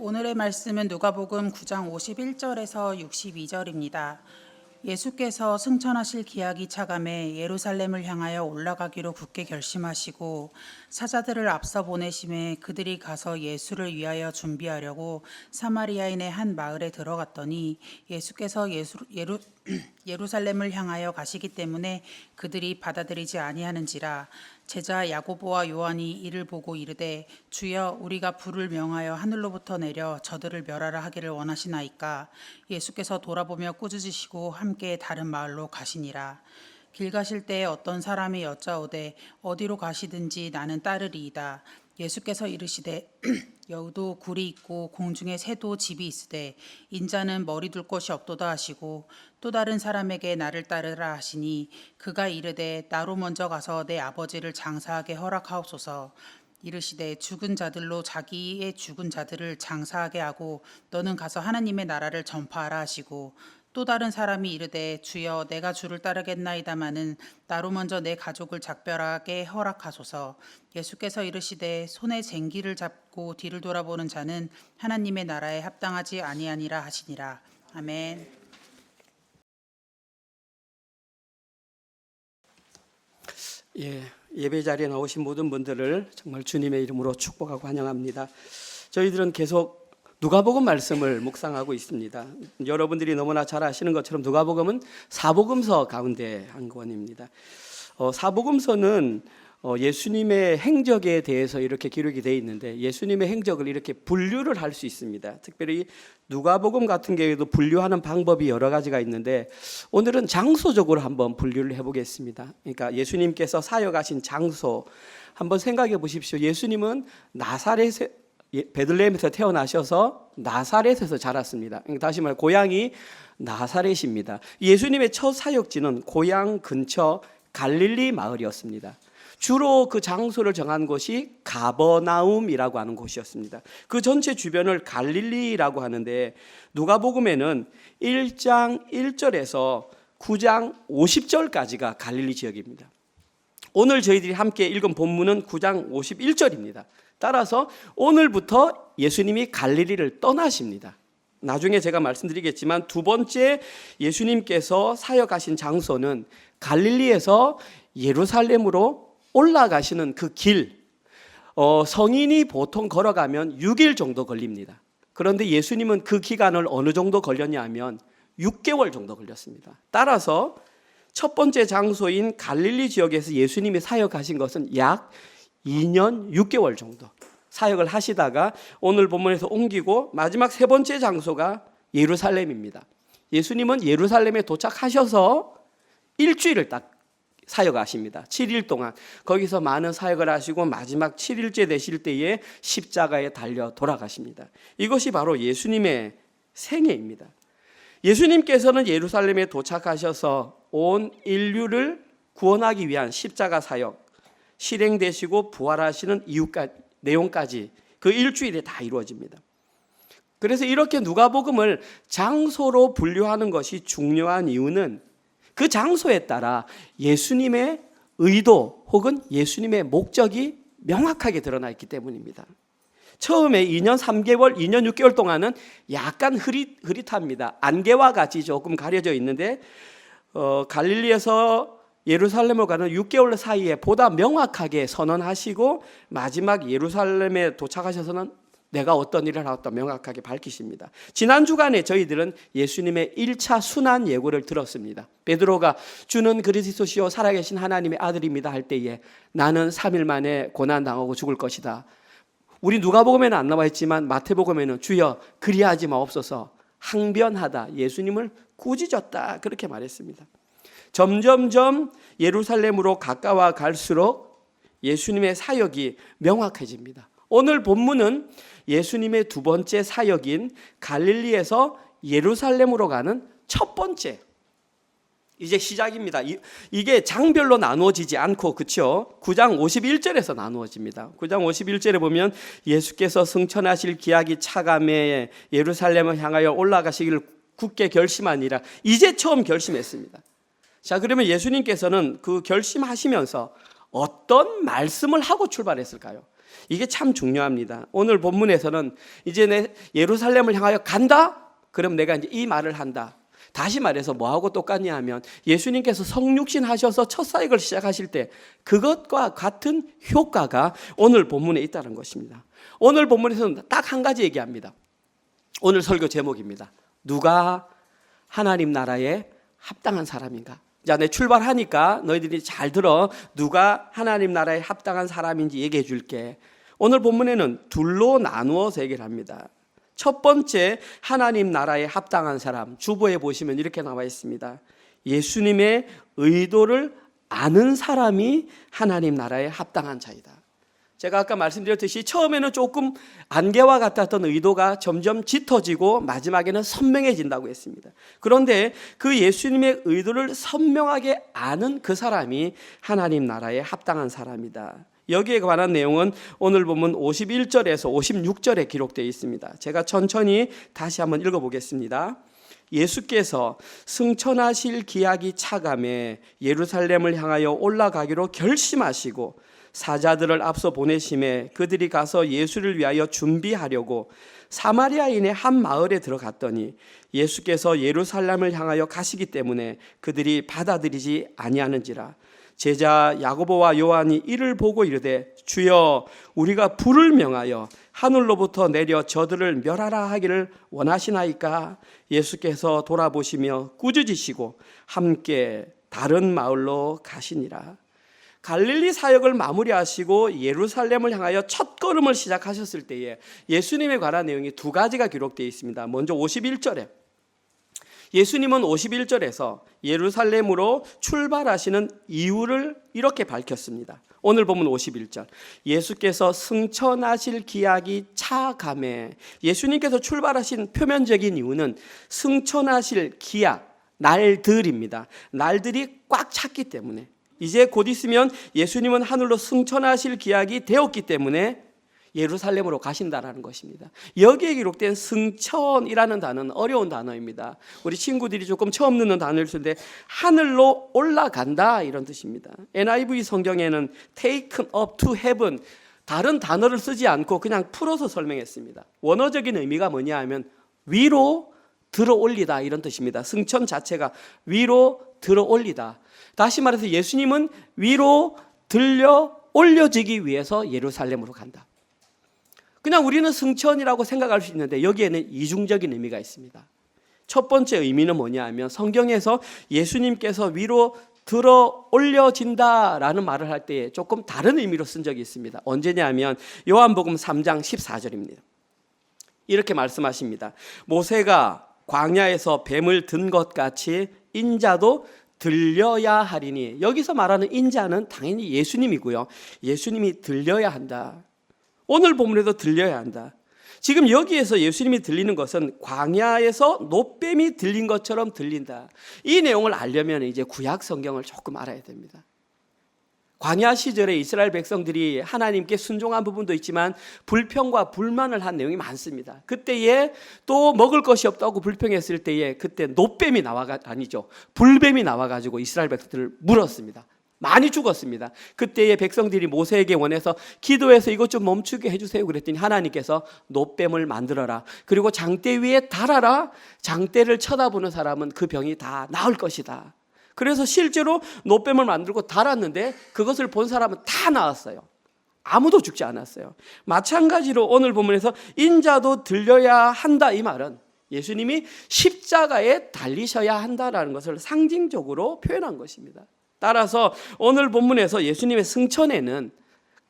오늘의 말씀은 누가복음 9장 51절에서 62절입니다. 예수께서 승천하실 기약이 차감해 예루살렘을 향하여 올라가기로 굳게 결심하시고 사자들을 앞서 보내심에 그들이 가서 예수를 위하여 준비하려고 사마리아인의 한 마을에 들어갔더니 예수께서 예루살렘을 향하여 가시기 때문에 그들이 받아들이지 아니하는지라. 제자 야고보와 요한이 이를 보고 이르되 주여 우리가 불을 명하여 하늘로부터 내려 저들을 멸하라 하기를 원하시나이까. 예수께서 돌아보며 꾸짖으시고 함께 다른 마을로 가시니라. 길 가실 때에 어떤 사람이 여짜오되 어디로 가시든지 나는 따르리이다. 예수께서 이르시되 여우도 굴이 있고 공중에 새도 집이 있으되 인자는 머리 둘 곳이 없도다 하시고 또 다른 사람에게 나를 따르라 하시니 그가 이르되 나로 먼저 가서 내 아버지를 장사하게 허락하옵소서. 이르시되 죽은 자들로 자기의 죽은 자들을 장사하게 하고 너는 가서 하나님의 나라를 전파하라 하시고 또 다른 사람이 이르되 주여 내가 주를 따르겠나이다마는 나로 먼저 내 가족을 작별하게 허락하소서. 예수께서 이르시되 손에 쟁기를 잡고 뒤를 돌아보는 자는 하나님의 나라에 합당하지 아니하니라 하시니라. 아멘. 예배 자리에 나오신 모든 분들을 정말 주님의 이름으로 축복하고 환영합니다. 저희들은 계속 누가복음 말씀을 묵상하고 있습니다. 여러분들이 너무나 잘 아시는 것처럼 누가복음은 사복음서 가운데 한 권입니다. 사복음서는 예수님의 행적에 대해서 이렇게 기록이 되어 있는데 예수님의 행적을 이렇게 분류를 할 수 있습니다. 특별히 누가복음 같은 경우에도 분류하는 방법이 여러 가지가 있는데 오늘은 장소적으로 한번 분류를 해보겠습니다. 그러니까 예수님께서 사역하신 장소 한번 생각해 보십시오. 예수님은 베들레헴에서 태어나셔서 나사렛에서 자랐습니다. 다시 말해 고향이 나사렛입니다. 예수님의 첫 사역지는 고향 근처 갈릴리 마을이었습니다. 주로 그 장소를 정한 곳이 가버나움이라고 하는 곳이었습니다. 그 전체 주변을 갈릴리라고 하는데 누가복음에는 1장 1절에서 9장 50절까지가 갈릴리 지역입니다. 오늘 저희들이 함께 읽은 본문은 9장 51절입니다. 따라서 오늘부터 예수님이 갈릴리를 떠나십니다. 나중에 제가 말씀드리겠지만 두 번째 예수님께서 사역하신 장소는 갈릴리에서 예루살렘으로 올라가시는 그 길, 성인이 보통 걸어가면 6일 정도 걸립니다. 그런데 예수님은 그 기간을 어느 정도 걸렸냐 하면 6개월 정도 걸렸습니다. 따라서 첫 번째 장소인 갈릴리 지역에서 예수님이 사역하신 것은 약 2년 6개월 정도 사역을 하시다가 오늘 본문에서 옮기고 마지막 세 번째 장소가 예루살렘입니다. 예수님은 예루살렘에 도착하셔서 일주일을 딱 사역하십니다. 7일 동안 거기서 많은 사역을 하시고 마지막 7일째 되실 때에 십자가에 달려 돌아가십니다. 이것이 바로 예수님의 생애입니다. 예수님께서는 예루살렘에 도착하셔서 온 인류를 구원하기 위한 십자가 사역 실행되시고 부활하시는 이유까지 내용까지 그 일주일에 다 이루어집니다. 그래서 이렇게 누가복음을 장소로 분류하는 것이 중요한 이유는 그 장소에 따라 예수님의 의도 혹은 예수님의 목적이 명확하게 드러나 있기 때문입니다. 처음에 2년 3개월, 2년 6개월 동안은 약간 흐릿합니다. 안개와 같이 조금 가려져 있는데 갈릴리에서 예루살렘으로 가는 6개월 사이에 보다 명확하게 선언하시고 마지막 예루살렘에 도착하셔서는 내가 어떤 일을 하겠다 명확하게 밝히십니다. 지난 주간에 저희들은 예수님의 1차 순환 예고를 들었습니다. 베드로가 주는 그리스도시요 살아계신 하나님의 아들입니다 할 때에 나는 3일 만에 고난당하고 죽을 것이다. 우리 누가복음에는 안 나와 있지만 마태복음에는 주여 그리하지 마옵소서 항변하다 예수님을 꾸짖었다 그렇게 말했습니다. 점점점 예루살렘으로 가까워 갈수록 예수님의 사역이 명확해집니다. 오늘 본문은 예수님의 두 번째 사역인 갈릴리에서 예루살렘으로 가는 첫 번째 이제 시작입니다. 이게 장별로 나누어지지 않고 그렇죠? 9장 51절에서 나누어집니다. 9장 51절에 보면 예수께서 승천하실 기약이 차감해 예루살렘을 향하여 올라가시기를 굳게 결심하니라. 이제 처음 결심했습니다. 자, 그러면 예수님께서는 그 결심하시면서 어떤 말씀을 하고 출발했을까요? 이게 참 중요합니다. 오늘 본문에서는 이제 내 예루살렘을 향하여 간다? 그럼 내가 이제 이 말을 한다. 다시 말해서 뭐하고 똑같냐 하면 예수님께서 성육신 하셔서 첫 사역을 시작하실 때 그것과 같은 효과가 오늘 본문에 있다는 것입니다. 오늘 본문에서는 딱 한 가지 얘기합니다. 오늘 설교 제목입니다. 누가 하나님 나라에 합당한 사람인가? 자, 내 출발하니까 너희들이 잘 들어. 누가 하나님 나라에 합당한 사람인지 얘기해 줄게. 오늘 본문에는 둘로 나누어서 얘기를 합니다. 첫 번째, 하나님 나라에 합당한 사람, 주보에 보시면 이렇게 나와 있습니다. 예수님의 의도를 아는 사람이 하나님 나라에 합당한 자이다. 제가 아까 말씀드렸듯이 처음에는 조금 안개와 같았던 의도가 점점 짙어지고 마지막에는 선명해진다고 했습니다. 그런데 그 예수님의 의도를 선명하게 아는 그 사람이 하나님 나라에 합당한 사람이다. 여기에 관한 내용은 오늘 보면 51절에서 56절에 기록되어 있습니다. 제가 천천히 다시 한번 읽어보겠습니다. 예수께서 승천하실 기약이 차감해 예루살렘을 향하여 올라가기로 결심하시고 사자들을 앞서 보내심에 그들이 가서 예수를 위하여 준비하려고 사마리아인의 한 마을에 들어갔더니 예수께서 예루살렘을 향하여 가시기 때문에 그들이 받아들이지 아니하는지라. 제자 야고보와 요한이 이를 보고 이르되 주여 우리가 불을 명하여 하늘로부터 내려 저들을 멸하라 하기를 원하시나이까. 예수께서 돌아보시며 꾸짖으시고 함께 다른 마을로 가시니라. 갈릴리 사역을 마무리하시고 예루살렘을 향하여 첫 걸음을 시작하셨을 때에 예수님에 관한 내용이 두 가지가 기록되어 있습니다. 먼저 51절에 예수님은 51절에서 예루살렘으로 출발하시는 이유를 이렇게 밝혔습니다. 오늘 보면 51절 예수께서 승천하실 기약이 차감해. 예수님께서 출발하신 표면적인 이유는 승천하실 기약, 날들입니다. 날들이 꽉 찼기 때문에 이제 곧 있으면 예수님은 하늘로 승천하실 기약이 되었기 때문에 예루살렘으로 가신다라는 것입니다. 여기에 기록된 승천이라는 단어는 어려운 단어입니다. 우리 친구들이 조금 처음 듣는 단어일 텐데 하늘로 올라간다 이런 뜻입니다. NIV 성경에는 taken up to heaven 다른 단어를 쓰지 않고 그냥 풀어서 설명했습니다. 원어적인 의미가 뭐냐 하면 위로 들어 올리다 이런 뜻입니다. 승천 자체가 위로 들어 올리다. 다시 말해서 예수님은 위로 들려 올려지기 위해서 예루살렘으로 간다. 그냥 우리는 승천이라고 생각할 수 있는데 여기에는 이중적인 의미가 있습니다. 첫 번째 의미는 뭐냐 하면 성경에서 예수님께서 위로 들어 올려진다라는 말을 할 때 조금 다른 의미로 쓴 적이 있습니다. 언제냐 하면 요한복음 3장 14절입니다. 이렇게 말씀하십니다. 모세가 광야에서 뱀을 든 것 같이 인자도 들려야 하리니. 여기서 말하는 인자는 당연히 예수님이고요. 예수님이 들려야 한다. 오늘 본문에도 들려야 한다. 지금 여기에서 예수님이 들리는 것은 광야에서 노뱀이 들린 것처럼 들린다. 이 내용을 알려면 이제 구약 성경을 조금 알아야 됩니다. 광야 시절에 이스라엘 백성들이 하나님께 순종한 부분도 있지만 불평과 불만을 한 내용이 많습니다. 그때에 또 먹을 것이 없다고 불평했을 때에 그때 노뱀이 불뱀이 나와가지고 이스라엘 백성들을 물었습니다. 많이 죽었습니다. 그때의 백성들이 모세에게 원해서 기도해서 이것 좀 멈추게 해주세요 그랬더니 하나님께서 노뱀을 만들어라. 그리고 장대 위에 달아라. 장대를 쳐다보는 사람은 그 병이 다 나을 것이다. 그래서 실제로 노뱀을 만들고 달았는데 그것을 본 사람은 다 나았어요. 아무도 죽지 않았어요. 마찬가지로 오늘 본문에서 인자도 들려야 한다 이 말은 예수님이 십자가에 달리셔야 한다라는 것을 상징적으로 표현한 것입니다. 따라서 오늘 본문에서 예수님의 승천에는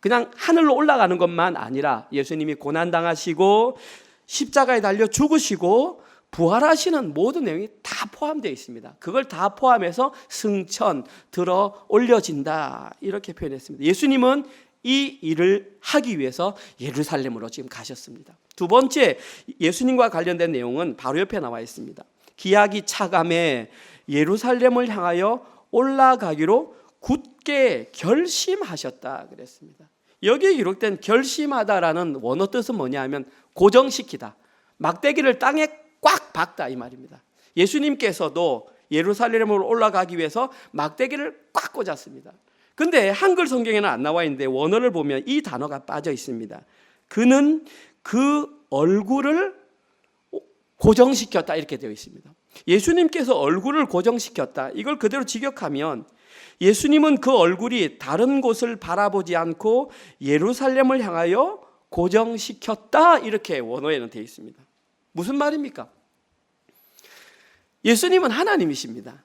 그냥 하늘로 올라가는 것만 아니라 예수님이 고난당하시고 십자가에 달려 죽으시고 부활하시는 모든 내용이 다 포함되어 있습니다. 그걸 다 포함해서 승천, 들어 올려진다 이렇게 표현했습니다. 예수님은 이 일을 하기 위해서 예루살렘으로 지금 가셨습니다. 두 번째 예수님과 관련된 내용은 바로 옆에 나와 있습니다. 기약이 차감해 예루살렘을 향하여 올라가기로 굳게 결심하셨다 그랬습니다. 여기에 기록된 결심하다라는 원어 뜻은 뭐냐 하면 고정시키다. 막대기를 땅에 꽉 박다 이 말입니다. 예수님께서도 예루살렘으로 올라가기 위해서 막대기를 꽉 꽂았습니다. 근데 한글 성경에는 안 나와 있는데 원어를 보면 이 단어가 빠져 있습니다. 그는 그 얼굴을 고정시켰다 이렇게 되어 있습니다. 예수님께서 얼굴을 고정시켰다. 이걸 그대로 직역하면 예수님은 그 얼굴이 다른 곳을 바라보지 않고 예루살렘을 향하여 고정시켰다 이렇게 원어에는 되어 있습니다. 무슨 말입니까? 예수님은 하나님이십니다.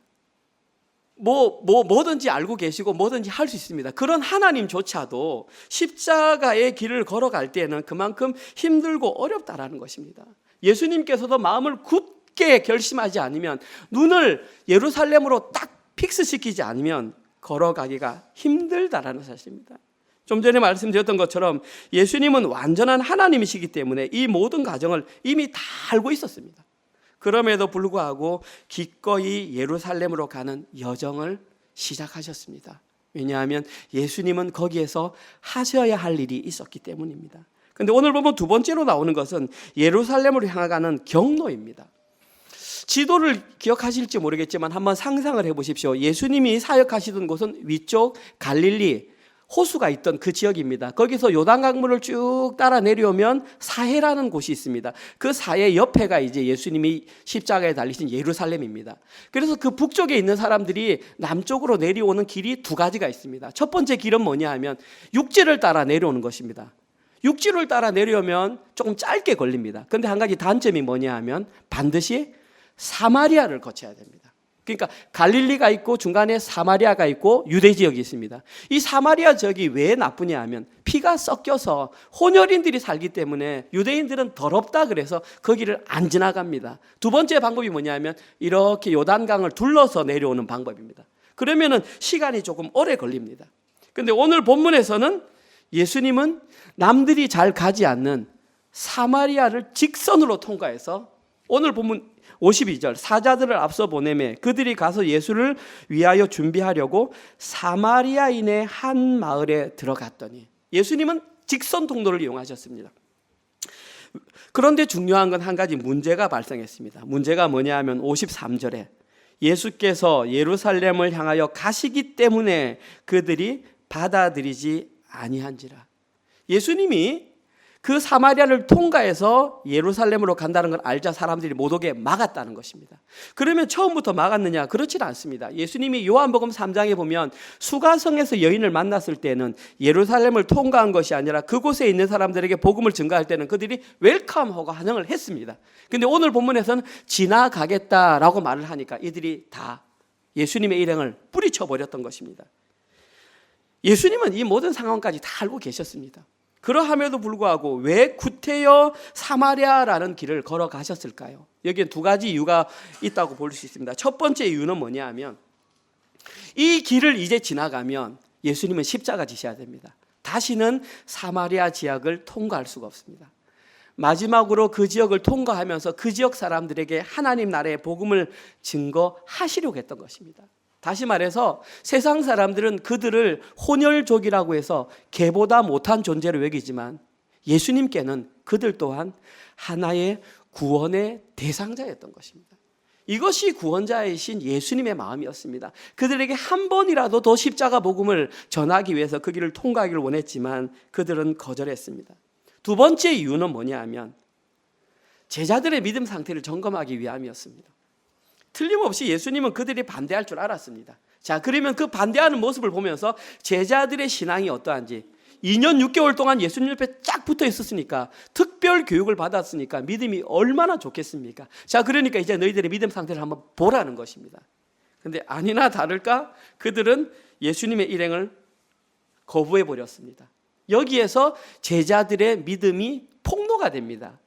뭐든지 알고 계시고 뭐든지 할 수 있습니다. 그런 하나님조차도 십자가의 길을 걸어갈 때는 그만큼 힘들고 어렵다라는 것입니다. 예수님께서도 마음을 굳게 결심하지 않으면, 눈을 예루살렘으로 딱 픽스시키지 않으면 걸어가기가 힘들다라는 사실입니다. 좀 전에 말씀드렸던 것처럼 예수님은 완전한 하나님이시기 때문에 이 모든 과정을 이미 다 알고 있었습니다. 그럼에도 불구하고 기꺼이 예루살렘으로 가는 여정을 시작하셨습니다. 왜냐하면 예수님은 거기에서 하셔야 할 일이 있었기 때문입니다. 그런데 오늘 보면 두 번째로 나오는 것은 예루살렘으로 향하는 경로입니다. 지도를 기억하실지 모르겠지만 한번 상상을 해보십시오. 예수님이 사역하시던 곳은 위쪽 갈릴리 호수가 있던 그 지역입니다. 거기서 요단강물을 쭉 따라 내려오면 사해라는 곳이 있습니다. 그 사해 옆에가 이제 예수님이 십자가에 달리신 예루살렘입니다. 그래서 그 북쪽에 있는 사람들이 남쪽으로 내려오는 길이 두 가지가 있습니다. 첫 번째 길은 뭐냐 하면 육지를 따라 내려오는 것입니다. 육지를 따라 내려오면 조금 짧게 걸립니다. 그런데 한 가지 단점이 뭐냐 하면 반드시 사마리아를 거쳐야 됩니다. 그러니까 갈릴리가 있고 중간에 사마리아가 있고 유대 지역이 있습니다. 이 사마리아 지역이 왜 나쁘냐 하면 피가 섞여서 혼혈인들이 살기 때문에 유대인들은 더럽다 그래서 거기를 안 지나갑니다. 두 번째 방법이 뭐냐 하면 이렇게 요단강을 둘러서 내려오는 방법입니다. 그러면은 시간이 조금 오래 걸립니다. 그런데 오늘 본문에서는 예수님은 남들이 잘 가지 않는 사마리아를 직선으로 통과해서 오늘 본문 52절 사자들을 앞서 보내매 그들이 가서 예수를 위하여 준비하려고 사마리아인의 한 마을에 들어갔더니, 예수님은 직선 통로를 이용하셨습니다. 그런데 중요한 건 한 가지 문제가 발생했습니다. 문제가 뭐냐 하면 53절에 예수께서 예루살렘을 향하여 가시기 때문에 그들이 받아들이지 아니한지라. 예수님이 그 사마리아를 통과해서 예루살렘으로 간다는 걸 알자 사람들이 못 오게 막았다는 것입니다. 그러면 처음부터 막았느냐? 그렇지 않습니다. 예수님이 요한복음 3장에 보면 수가성에서 여인을 만났을 때는 예루살렘을 통과한 것이 아니라 그곳에 있는 사람들에게 복음을 증거할 때는 그들이 웰컴하고 환영을 했습니다. 그런데 오늘 본문에서는 지나가겠다라고 말을 하니까 이들이 다 예수님의 일행을 뿌리쳐 버렸던 것입니다. 예수님은 이 모든 상황까지 다 알고 계셨습니다. 그러함에도 불구하고 왜 구태여 사마리아라는 길을 걸어가셨을까요? 여기에 두 가지 이유가 있다고 볼 수 있습니다. 첫 번째 이유는 뭐냐 하면 이 길을 이제 지나가면 예수님은 십자가 지셔야 됩니다. 다시는 사마리아 지역을 통과할 수가 없습니다. 마지막으로 그 지역을 통과하면서 그 지역 사람들에게 하나님 나라의 복음을 증거하시려고 했던 것입니다. 다시 말해서 세상 사람들은 그들을 혼혈족이라고 해서 개보다 못한 존재로 여기지만 예수님께는 그들 또한 하나의 구원의 대상자였던 것입니다. 이것이 구원자이신 예수님의 마음이었습니다. 그들에게 한 번이라도 더 십자가 복음을 전하기 위해서 그 길을 통과하기를 원했지만 그들은 거절했습니다. 두 번째 이유는 뭐냐 하면 제자들의 믿음 상태를 점검하기 위함이었습니다. 틀림없이 예수님은 그들이 반대할 줄 알았습니다. 자, 그러면 그 반대하는 모습을 보면서 제자들의 신앙이 어떠한지, 2년 6개월 동안 예수님 옆에 쫙 붙어 있었으니까, 특별 교육을 받았으니까 믿음이 얼마나 좋겠습니까? 자, 그러니까 이제 너희들의 믿음 상태를 한번 보라는 것입니다. 그런데 아니나 다를까 그들은 예수님의 일행을 거부해 버렸습니다. 여기에서 제자들의 믿음이 폭로가 됩니다.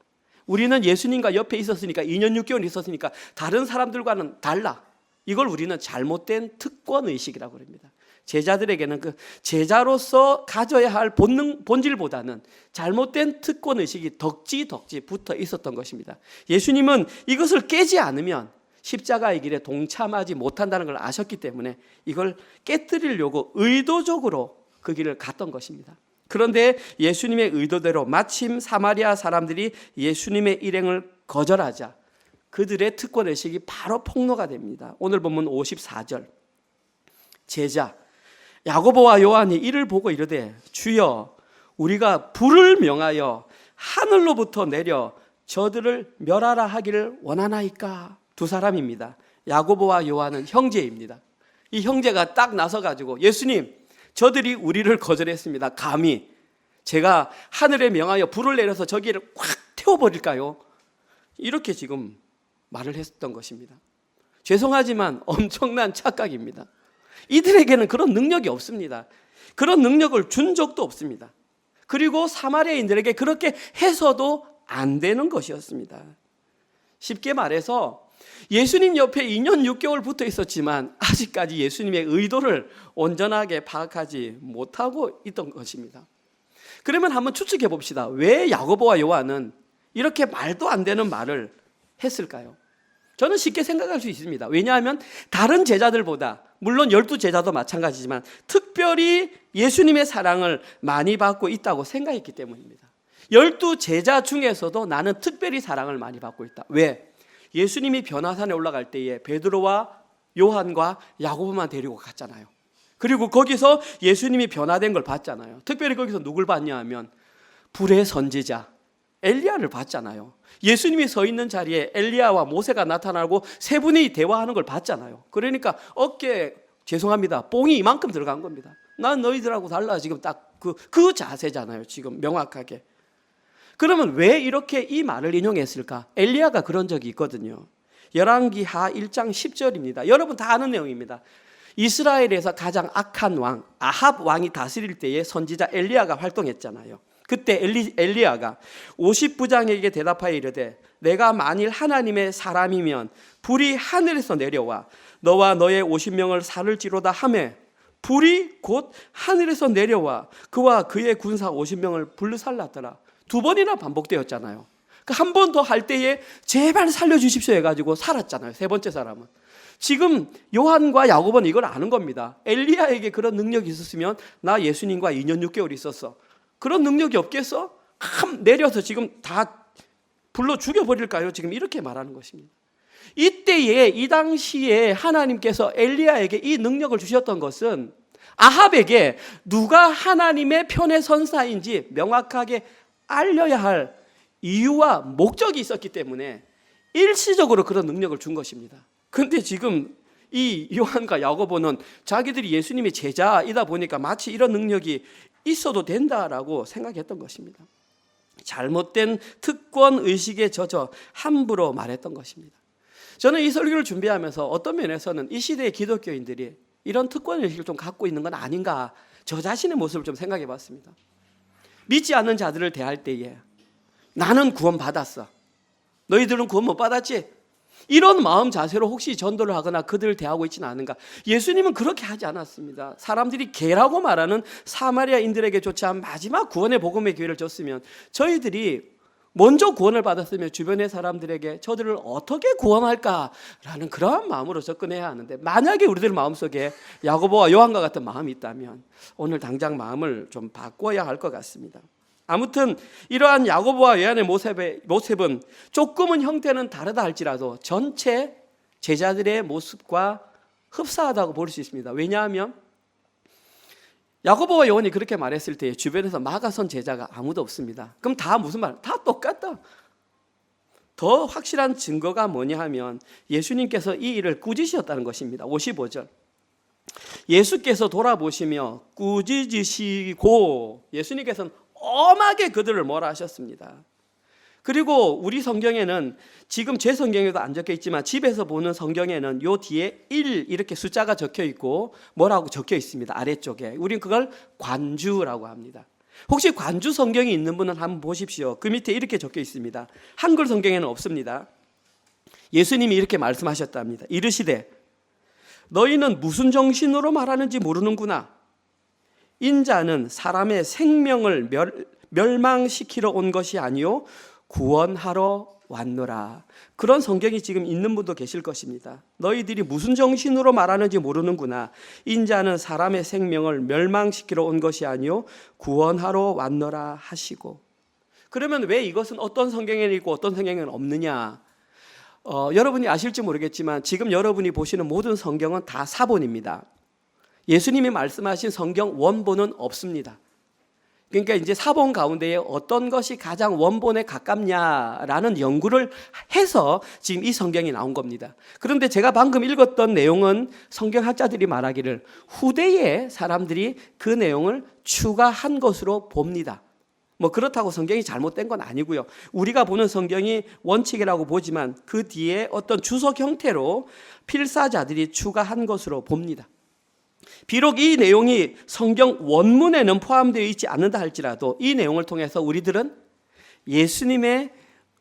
우리는 예수님과 옆에 있었으니까 2년 6개월 있었으니까 다른 사람들과는 달라. 이걸 우리는 잘못된 특권의식이라고 합니다. 제자들에게는 그 제자로서 가져야 할 본질보다는 잘못된 특권의식이 덕지 붙어 있었던 것입니다. 예수님은 이것을 깨지 않으면 십자가의 길에 동참하지 못한다는 걸 아셨기 때문에 이걸 깨뜨리려고 의도적으로 그 길을 갔던 것입니다. 그런데 예수님의 의도대로 마침 사마리아 사람들이 예수님의 일행을 거절하자 그들의 특권의식이 바로 폭로가 됩니다. 오늘 본문 54절 제자 야고보와 요한이 이를 보고 이르되 주여 우리가 불을 명하여 하늘로부터 내려 저들을 멸하라 하기를 원하나이까. 두 사람입니다. 야고보와 요한은 형제입니다. 이 형제가 딱 나서가지고 예수님, 저들이 우리를 거절했습니다. 감히 제가 하늘에 명하여 불을 내려서 저기를 확 태워버릴까요? 이렇게 지금 말을 했던 것입니다. 죄송하지만 엄청난 착각입니다. 이들에게는 그런 능력이 없습니다. 그런 능력을 준 적도 없습니다. 그리고 사마리아인들에게 그렇게 해서도 안 되는 것이었습니다. 쉽게 말해서 예수님 옆에 2년 6개월 붙어 있었지만 아직까지 예수님의 의도를 온전하게 파악하지 못하고 있던 것입니다. 그러면 한번 추측해 봅시다. 왜 야고보와 요한은 이렇게 말도 안 되는 말을 했을까요? 저는 쉽게 생각할 수 있습니다. 왜냐하면 다른 제자들보다, 물론 12제자도 마찬가지지만 특별히 예수님의 사랑을 많이 받고 있다고 생각했기 때문입니다. 12제자 중에서도 나는 특별히 사랑을 많이 받고 있다. 왜? 예수님이 변화산에 올라갈 때에 베드로와 요한과 야고보만 데리고 갔잖아요. 그리고 거기서 예수님이 변화된 걸 봤잖아요. 특별히 거기서 누굴 봤냐 하면 불의 선지자 엘리야를 봤잖아요. 예수님이 서 있는 자리에 엘리야와 모세가 나타나고 세 분이 대화하는 걸 봤잖아요. 그러니까 어깨에 죄송합니다, 뽕이 이만큼 들어간 겁니다. 난 너희들하고 달라. 지금 딱 그 자세잖아요. 지금 명확하게. 그러면 왜 이렇게 이 말을 인용했을까? 엘리야가 그런 적이 있거든요. 열왕기하 1장 10절입니다. 여러분 다 아는 내용입니다. 이스라엘에서 가장 악한 왕 아합 왕이 다스릴 때에 선지자 엘리야가 활동했잖아요. 그때 엘리야가 50부장에게 대답하여 이르되 내가 만일 하나님의 사람이면 불이 하늘에서 내려와 너와 너의 50명을 살을지로다 하매 불이 곧 하늘에서 내려와 그와 그의 군사 50명을 불살랐더라. 두 번이나 반복되었잖아요. 한 번 더 할 때에 제발 살려주십시오 해가지고 살았잖아요. 세 번째 사람은. 지금 요한과 야고보는 이걸 아는 겁니다. 엘리야에게 그런 능력이 있었으면 나 예수님과 2년 6개월 있었어. 그런 능력이 없겠어? 내려서 지금 다 불러 죽여버릴까요? 지금 이렇게 말하는 것입니다. 이때에 이 당시에 하나님께서 엘리야에게 이 능력을 주셨던 것은 아합에게 누가 하나님의 편에 선 사인지 명확하게 알려야 할 이유와 목적이 있었기 때문에 일시적으로 그런 능력을 준 것입니다. 그런데 지금 이 요한과 야고보는 자기들이 예수님의 제자이다 보니까 마치 이런 능력이 있어도 된다라고 생각했던 것입니다. 잘못된 특권 의식에 젖어 함부로 말했던 것입니다. 저는 이 설교를 준비하면서 어떤 면에서는 이 시대의 기독교인들이 이런 특권 의식을 좀 갖고 있는 건 아닌가, 저 자신의 모습을 좀 생각해 봤습니다. 믿지 않는 자들을 대할 때에 나는 구원 받았어, 너희들은 구원 못 받았지? 이런 마음 자세로 혹시 전도를 하거나 그들을 대하고 있지는 않은가? 예수님은 그렇게 하지 않았습니다. 사람들이 개라고 말하는 사마리아인들에게조차 마지막 구원의 복음의 기회를 줬으면 저희들이 먼저 구원을 받았으면 주변의 사람들에게 저들을 어떻게 구원할까라는 그러한 마음으로 접근해야 하는데, 만약에 우리들 마음속에 야고보와 요한과 같은 마음이 있다면 오늘 당장 마음을 좀 바꿔야 할 것 같습니다. 아무튼 이러한 야고보와 요한의 모습은 조금은 형태는 다르다 할지라도 전체 제자들의 모습과 흡사하다고 볼 수 있습니다. 왜냐하면 야고보와 요한이 그렇게 말했을 때 주변에서 막아선 제자가 아무도 없습니다. 그럼 다 무슨 말? 다 똑같다. 더 확실한 증거가 뭐냐 하면 예수님께서 이 일을 꾸짖으셨다는 것입니다. 55절. 예수께서 돌아보시며 꾸짖으시고, 예수님께서는 엄하게 그들을 뭐라 하셨습니다. 그리고 우리 성경에는, 지금 제 성경에도 안 적혀 있지만 집에서 보는 성경에는 요 뒤에 1 이렇게 숫자가 적혀 있고 뭐라고 적혀 있습니다. 아래쪽에. 우린 그걸 관주라고 합니다. 혹시 관주 성경이 있는 분은 한번 보십시오. 그 밑에 이렇게 적혀 있습니다. 한글 성경에는 없습니다. 예수님이 이렇게 말씀하셨답니다. 이르시되 너희는 무슨 정신으로 말하는지 모르는구나. 인자는 사람의 생명을 멸망시키러 온 것이 아니요 구원하러 왔노라. 그런 성경이 지금 있는 분도 계실 것입니다. 너희들이 무슨 정신으로 말하는지 모르는구나. 인자는 사람의 생명을 멸망시키러 온 것이 아니요 구원하러 왔노라 하시고. 그러면 왜 이것은 어떤 성경에는 있고 어떤 성경에는 없느냐? 여러분이 아실지 모르겠지만 지금 여러분이 보시는 모든 성경은 다 사본입니다. 예수님이 말씀하신 성경 원본은 없습니다. 그러니까 이제 사본 가운데에 어떤 것이 가장 원본에 가깝냐라는 연구를 해서 지금 이 성경이 나온 겁니다. 그런데 제가 방금 읽었던 내용은 성경학자들이 말하기를 후대에 사람들이 그 내용을 추가한 것으로 봅니다. 뭐 그렇다고 성경이 잘못된 건 아니고요. 우리가 보는 성경이 원칙이라고 보지만 그 뒤에 어떤 주석 형태로 필사자들이 추가한 것으로 봅니다. 비록 이 내용이 성경 원문에는 포함되어 있지 않는다 할지라도 이 내용을 통해서 우리들은 예수님의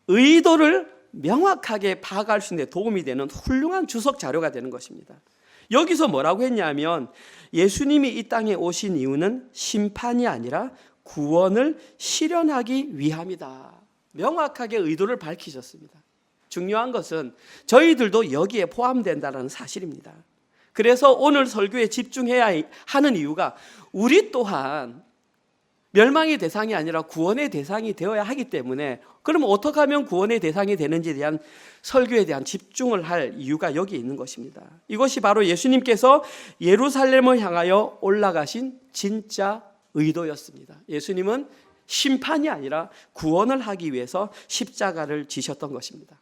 의도를 명확하게 파악할 수 있는 데 도움이 되는 훌륭한 주석 자료가 되는 것입니다. 여기서 뭐라고 했냐면 예수님이 이 땅에 오신 이유는 심판이 아니라 구원을 실현하기 위함이다. 명확하게 의도를 밝히셨습니다. 중요한 것은 저희들도 여기에 포함된다는 사실입니다. 그래서 오늘 설교에 집중해야 하는 이유가 우리 또한 멸망의 대상이 아니라 구원의 대상이 되어야 하기 때문에 그럼 어떻게 하면 구원의 대상이 되는지에 대한 설교에 대한 집중을 할 이유가 여기 있는 것입니다. 이것이 바로 예수님께서 예루살렘을 향하여 올라가신 진짜 의도였습니다. 예수님은 심판이 아니라 구원을 하기 위해서 십자가를 지셨던 것입니다.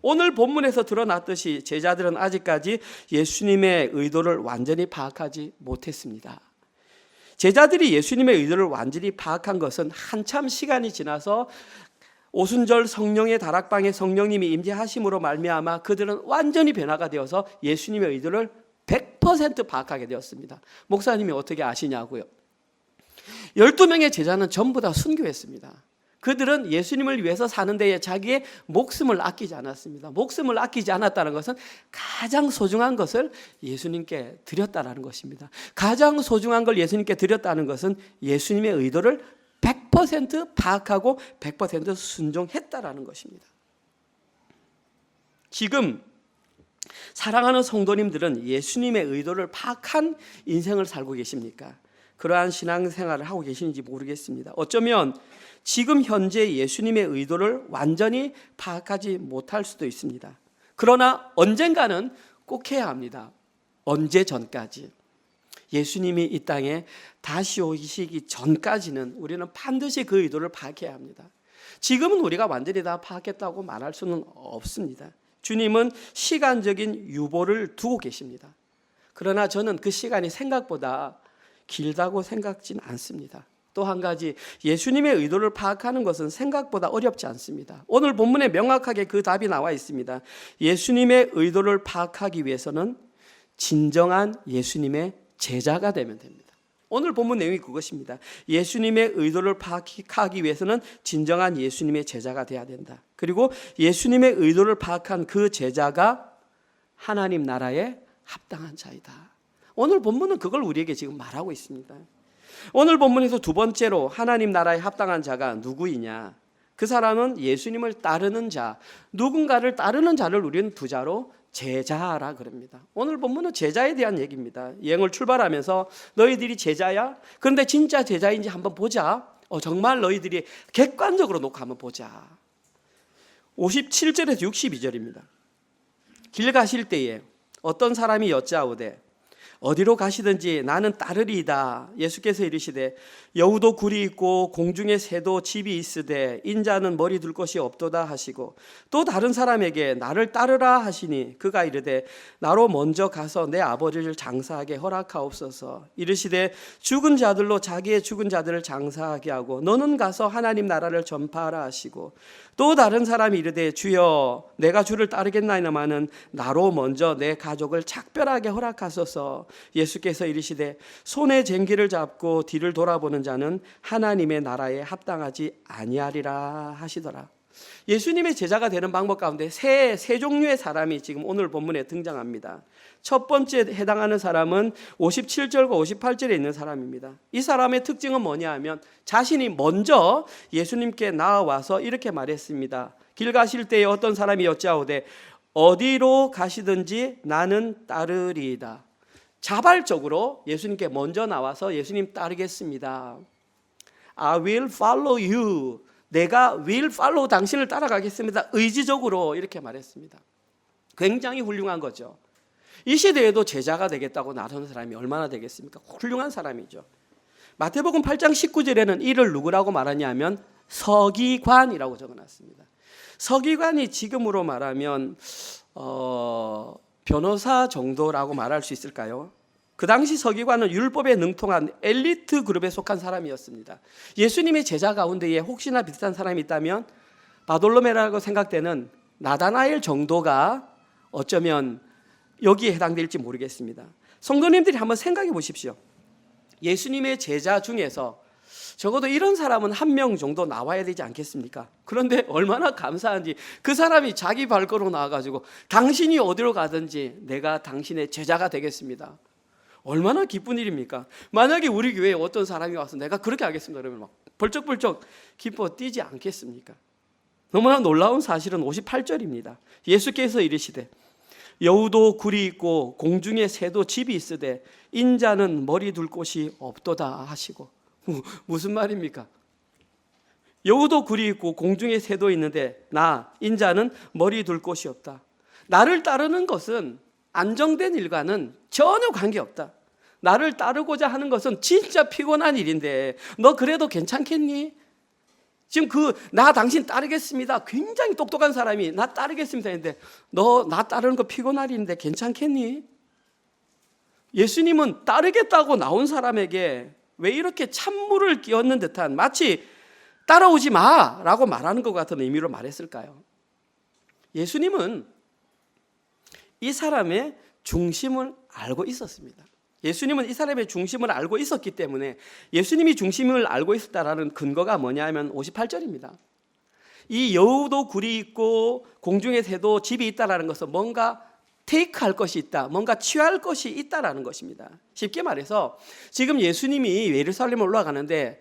오늘 본문에서 드러났듯이 제자들은 아직까지 예수님의 의도를 완전히 파악하지 못했습니다. 제자들이 예수님의 의도를 완전히 파악한 것은 한참 시간이 지나서 오순절 성령의 다락방에 성령님이 임재하심으로 말미암아 그들은 완전히 변화가 되어서 예수님의 의도를 100% 파악하게 되었습니다. 목사님이 어떻게 아시냐고요? 12명의 제자는 전부 다 순교했습니다. 그들은 예수님을 위해서 사는 데에 자기의 목숨을 아끼지 않았습니다. 목숨을 아끼지 않았다는 것은 가장 소중한 것을 예수님께 드렸다는 것입니다. 가장 소중한 걸 예수님께 드렸다는 것은 예수님의 의도를 100% 파악하고 100% 순종했다는 것입니다. 지금 사랑하는 성도님들은 예수님의 의도를 파악한 인생을 살고 계십니까? 그러한 신앙생활을 하고 계시는지 모르겠습니다. 어쩌면 지금 현재 예수님의 의도를 완전히 파악하지 못할 수도 있습니다. 그러나 언젠가는 꼭 해야 합니다. 언제 전까지? 예수님이 이 땅에 다시 오시기 전까지는 우리는 반드시 그 의도를 파악해야 합니다. 지금은 우리가 완전히 다 파악했다고 말할 수는 없습니다. 주님은 시간적인 유보를 두고 계십니다. 그러나 저는 그 시간이 생각보다 길다고 생각진 않습니다. 또 한 가지, 예수님의 의도를 파악하는 것은 생각보다 어렵지 않습니다. 오늘 본문에 명확하게 그 답이 나와 있습니다. 예수님의 의도를 파악하기 위해서는 진정한 예수님의 제자가 되면 됩니다. 오늘 본문 내용이 그것입니다. 예수님의 의도를 파악하기 위해서는 진정한 예수님의 제자가 되어야 된다. 그리고 예수님의 의도를 파악한 그 제자가 하나님 나라에 합당한 자이다. 오늘 본문은 그걸 우리에게 지금 말하고 있습니다. 오늘 본문에서 두 번째로 하나님 나라에 합당한 자가 누구이냐? 그 사람은 예수님을 따르는 자, 누군가를 따르는 자를 우리는 부자로 제자라 그럽니다. 오늘 본문은 제자에 대한 얘기입니다. 여행을 출발하면서 너희들이 제자야? 그런데 진짜 제자인지 한번 보자. 정말 너희들이 객관적으로 놓고 한번 보자. 57절에서 62절입니다. 길 가실 때에 어떤 사람이 여짜오되 어디로 가시든지 나는 따르리이다. 예수께서 이르시되 여우도 굴이 있고 공중에 새도 집이 있으되 인자는 머리 둘 것이 없도다 하시고 또 다른 사람에게 나를 따르라 하시니 그가 이르되 나로 먼저 가서 내 아버지를 장사하게 허락하옵소서. 이르시되 죽은 자들로 자기의 죽은 자들을 장사하게 하고 너는 가서 하나님 나라를 전파하라 하시고 또 다른 사람이 이르되 주여 내가 주를 따르겠나이다마는 나로 먼저 내 가족을 작별하게 허락하소서. 예수께서 이르시되 손에 쟁기를 잡고 뒤를 돌아보는 자는 하나님의 나라에 합당하지 아니하리라 하시더라. 예수님의 제자가 되는 방법 가운데 세 종류의 사람이 지금 오늘 본문에 등장합니다. 첫 번째 해당하는 사람은 57절과 58절에 있는 사람입니다. 이 사람의 특징은 뭐냐 하면 자신이 먼저 예수님께 나와서 이렇게 말했습니다. 길 가실 때에 어떤 사람이 여짜오되 어디로 가시든지 나는 따르리이다. 자발적으로 예수님께 먼저 나와서 예수님 따르겠습니다. I will follow you. 내가 will follow 당신을 따라가겠습니다. 의지적으로 이렇게 말했습니다. 굉장히 훌륭한 거죠. 이 시대에도 제자가 되겠다고 나서는 사람이 얼마나 되겠습니까? 훌륭한 사람이죠. 마태복음 8장 19절에는 이를 누구라고 말하냐면 서기관이라고 적어놨습니다. 서기관이 지금으로 말하면 변호사 정도라고 말할 수 있을까요? 그 당시 서기관은 율법에 능통한 엘리트 그룹에 속한 사람이었습니다. 예수님의 제자 가운데에 혹시나 비슷한 사람이 있다면 바돌로메라고 생각되는 나다나엘 정도가 어쩌면 여기에 해당될지 모르겠습니다. 성도님들이 한번 생각해 보십시오. 예수님의 제자 중에서 적어도 이런 사람은 한 명 정도 나와야 되지 않겠습니까? 그런데 얼마나 감사한지 그 사람이 자기 발걸음 나와가지고 당신이 어디로 가든지 내가 당신의 제자가 되겠습니다. 얼마나 기쁜 일입니까? 만약에 우리 교회에 어떤 사람이 와서 내가 그렇게 하겠습니다 그러면 막 벌쩍벌쩍 기뻐 뛰지 않겠습니까? 너무나 놀라운 사실은 58절입니다. 예수께서 이르시되 여우도 굴이 있고 공중에 새도 집이 있으되 인자는 머리 둘 곳이 없도다 하시고. 무슨 말입니까? 여우도 굴이 있고 공중에 새도 있는데 나 인자는 머리 둘 곳이 없다. 나를 따르는 것은 안정된 일과는 전혀 관계없다. 나를 따르고자 하는 것은 진짜 피곤한 일인데 너 그래도 괜찮겠니? 지금 나 당신 따르겠습니다. 굉장히 똑똑한 사람이 나 따르겠습니다 했는데 너 나 따르는 거 피곤한 일인데 괜찮겠니? 예수님은 따르겠다고 나온 사람에게 왜 이렇게 찬물을 끼얹는 듯한 마치 따라오지 마라고 말하는 것 같은 의미로 말했을까요? 예수님은 이 사람의 중심을 알고 있었습니다. 예수님은 이 사람의 중심을 알고 있었기 때문에 예수님이 중심을 알고 있었다라는 근거가 뭐냐면 58절입니다. 이 여우도 굴이 있고 공중의 새도 집이 있다라는 것은 뭔가 테이크할 것이 있다, 뭔가 취할 것이 있다라는 것입니다. 쉽게 말해서 지금 예수님이 예루살렘에 올라가는데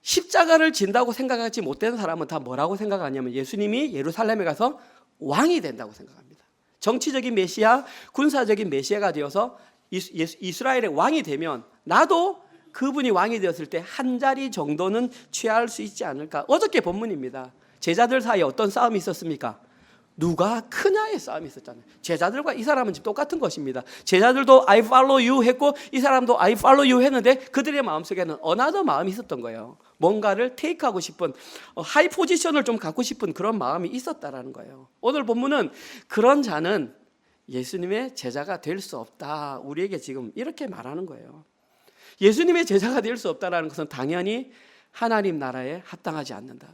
십자가를 진다고 생각하지 못되는 사람은 다 뭐라고 생각하냐면 예수님이 예루살렘에 가서 왕이 된다고 생각합니다. 정치적인 메시아, 군사적인 메시아가 되어서 이스라엘의 왕이 되면 나도 그분이 왕이 되었을 때 한 자리 정도는 취할 수 있지 않을까. 어저께 본문입니다. 제자들 사이에 어떤 싸움이 있었습니까? 누가 크냐의 싸움이 있었잖아요. 제자들과 이 사람은 똑같은 것입니다. 제자들도 I follow you 했고 이 사람도 I follow you 했는데 그들의 마음속에는 어나더 마음이 있었던 거예요. 뭔가를 테이크하고 싶은 하이 포지션을 좀 갖고 싶은 그런 마음이 있었다라는 거예요. 오늘 본문은 그런 자는 예수님의 제자가 될 수 없다. 우리에게 지금 이렇게 말하는 거예요. 예수님의 제자가 될 수 없다라는 것은 당연히 하나님 나라에 합당하지 않는다.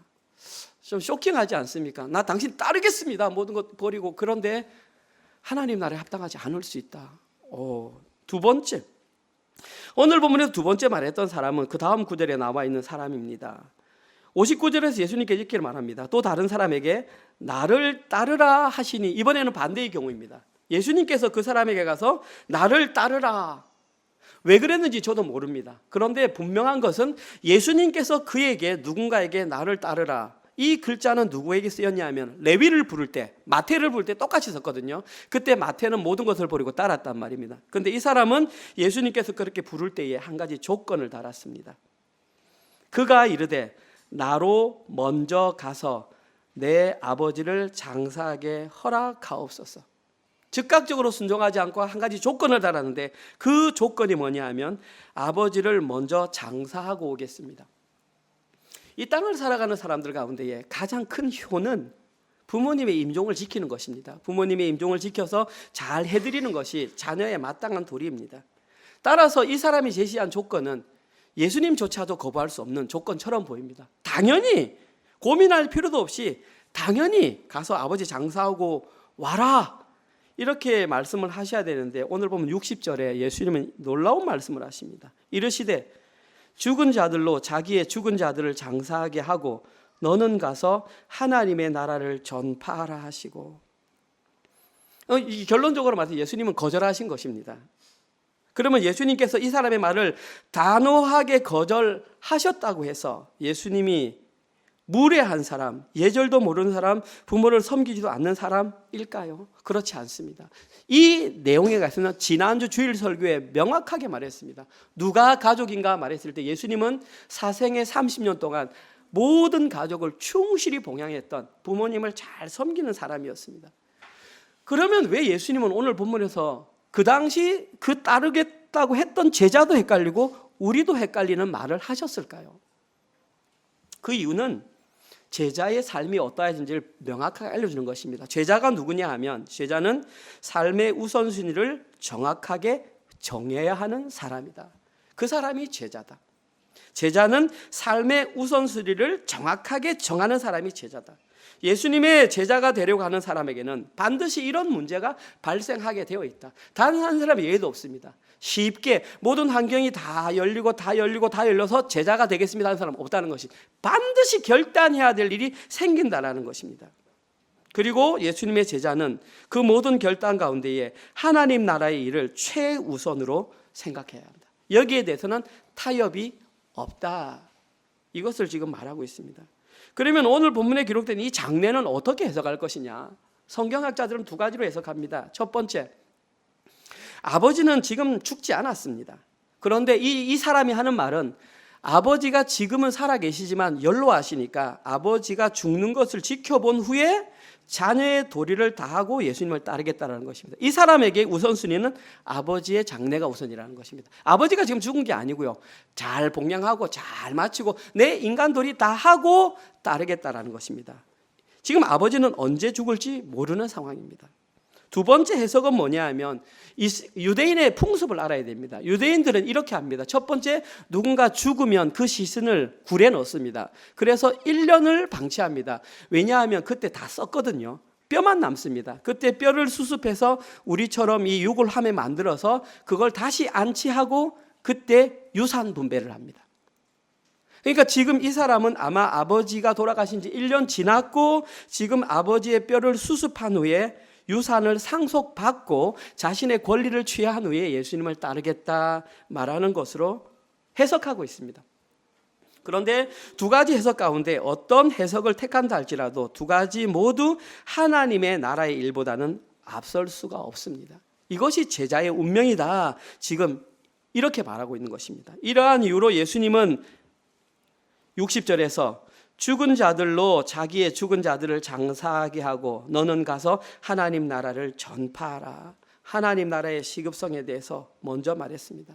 좀 쇼킹하지 않습니까? 나 당신 따르겠습니다. 모든 것 버리고. 그런데 하나님 나라에 합당하지 않을 수 있다. 두 번째. 오늘 본문에서 두 번째 말했던 사람은 그 다음 구절에 나와 있는 사람입니다. 59절에서 예수님께 이렇게 말합니다. 또 다른 사람에게 나를 따르라 하시니 이번에는 반대의 경우입니다. 예수님께서 그 사람에게 가서 나를 따르라. 왜 그랬는지 저도 모릅니다. 그런데 분명한 것은 예수님께서 그에게 누군가에게 나를 따르라. 이 글자는 누구에게 쓰였냐면 레위를 부를 때, 마태를 부를 때 똑같이 썼거든요. 그때 마태는 모든 것을 버리고 따랐단 말입니다. 그런데 이 사람은 예수님께서 그렇게 부를 때에 한 가지 조건을 달았습니다. 그가 이르되 나로 먼저 가서 내 아버지를 장사하게 허락하옵소서. 즉각적으로 순종하지 않고 한 가지 조건을 달았는데 그 조건이 뭐냐 하면 아버지를 먼저 장사하고 오겠습니다. 이 땅을 살아가는 사람들 가운데에 가장 큰 효는 부모님의 임종을 지키는 것입니다. 부모님의 임종을 지켜서 잘 해드리는 것이 자녀의 마땅한 도리입니다. 따라서 이 사람이 제시한 조건은 예수님조차도 거부할 수 없는 조건처럼 보입니다. 당연히 고민할 필요도 없이 당연히 가서 아버지 장사하고 와라 이렇게 말씀을 하셔야 되는데 오늘 보면 60절에 예수님은 놀라운 말씀을 하십니다. 이르시되 죽은 자들로 자기의 죽은 자들을 장사하게 하고 너는 가서 하나님의 나라를 전파하라 하시고 결론적으로 말해서 예수님은 거절하신 것입니다. 그러면 예수님께서 이 사람의 말을 단호하게 거절하셨다고 해서 예수님이 무례한 사람, 예절도 모르는 사람, 부모를 섬기지도 않는 사람일까요? 그렇지 않습니다. 이 내용에 가서는 지난주 주일 설교에 명확하게 말했습니다. 누가 가족인가 말했을 때 예수님은 사생애 30년 동안 모든 가족을 충실히 봉양했던 부모님을 잘 섬기는 사람이었습니다. 그러면 왜 예수님은 오늘 본문에서 그 당시 그 따르겠다고 했던 제자도 헷갈리고 우리도 헷갈리는 말을 하셨을까요? 그 이유는 제자의 삶이 어떠해진지를 명확하게 알려주는 것입니다. 제자가 누구냐 하면 제자는 삶의 우선순위를 정확하게 정해야 하는 사람이다. 그 사람이 제자다. 제자는 삶의 우선순위를 정확하게 정하는 사람이 제자다. 예수님의 제자가 되려고 하는 사람에게는 반드시 이런 문제가 발생하게 되어 있다. 단 한 사람의 예외도 없습니다. 쉽게 모든 환경이 다 열려서 제자가 되겠습니다 하는 사람 없다는 것이, 반드시 결단해야 될 일이 생긴다라는 것입니다. 그리고 예수님의 제자는 그 모든 결단 가운데에 하나님 나라의 일을 최우선으로 생각해야 한다. 여기에 대해서는 타협이 없다. 이것을 지금 말하고 있습니다. 그러면 오늘 본문에 기록된 이 장례는 어떻게 해석할 것이냐? 성경학자들은 두 가지로 해석합니다. 첫 번째, 아버지는 지금 죽지 않았습니다. 그런데 이 사람이 하는 말은 아버지가 지금은 살아계시지만 연로하시니까 아버지가 죽는 것을 지켜본 후에 자녀의 도리를 다하고 예수님을 따르겠다는 것입니다. 이 사람에게 우선순위는 아버지의 장례가 우선이라는 것입니다. 아버지가 지금 죽은 게 아니고요, 잘 복양하고 잘 마치고 내 인간 도리 다 하고 따르겠다는 것입니다. 지금 아버지는 언제 죽을지 모르는 상황입니다. 두 번째 해석은 뭐냐 하면 유대인의 풍습을 알아야 됩니다. 유대인들은 이렇게 합니다. 첫 번째, 누군가 죽으면 그 시신을 굴에 넣습니다. 그래서 1년을 방치합니다. 왜냐하면 그때 다 썩거든요. 뼈만 남습니다. 그때 뼈를 수습해서 우리처럼 이 유골함에 만들어서 그걸 다시 안치하고 그때 유산 분배를 합니다. 그러니까 지금 이 사람은 아마 아버지가 돌아가신 지 1년 지났고 지금 아버지의 뼈를 수습한 후에 유산을 상속받고 자신의 권리를 취한 후에 예수님을 따르겠다 말하는 것으로 해석하고 있습니다. 그런데 두 가지 해석 가운데 어떤 해석을 택한다 할지라도 두 가지 모두 하나님의 나라의 일보다는 앞설 수가 없습니다. 이것이 제자의 운명이다, 지금 이렇게 말하고 있는 것입니다. 이러한 이유로 예수님은 60절에서 죽은 자들로 자기의 죽은 자들을 장사하게 하고 너는 가서 하나님 나라를 전파하라. 하나님 나라의 시급성에 대해서 먼저 말했습니다.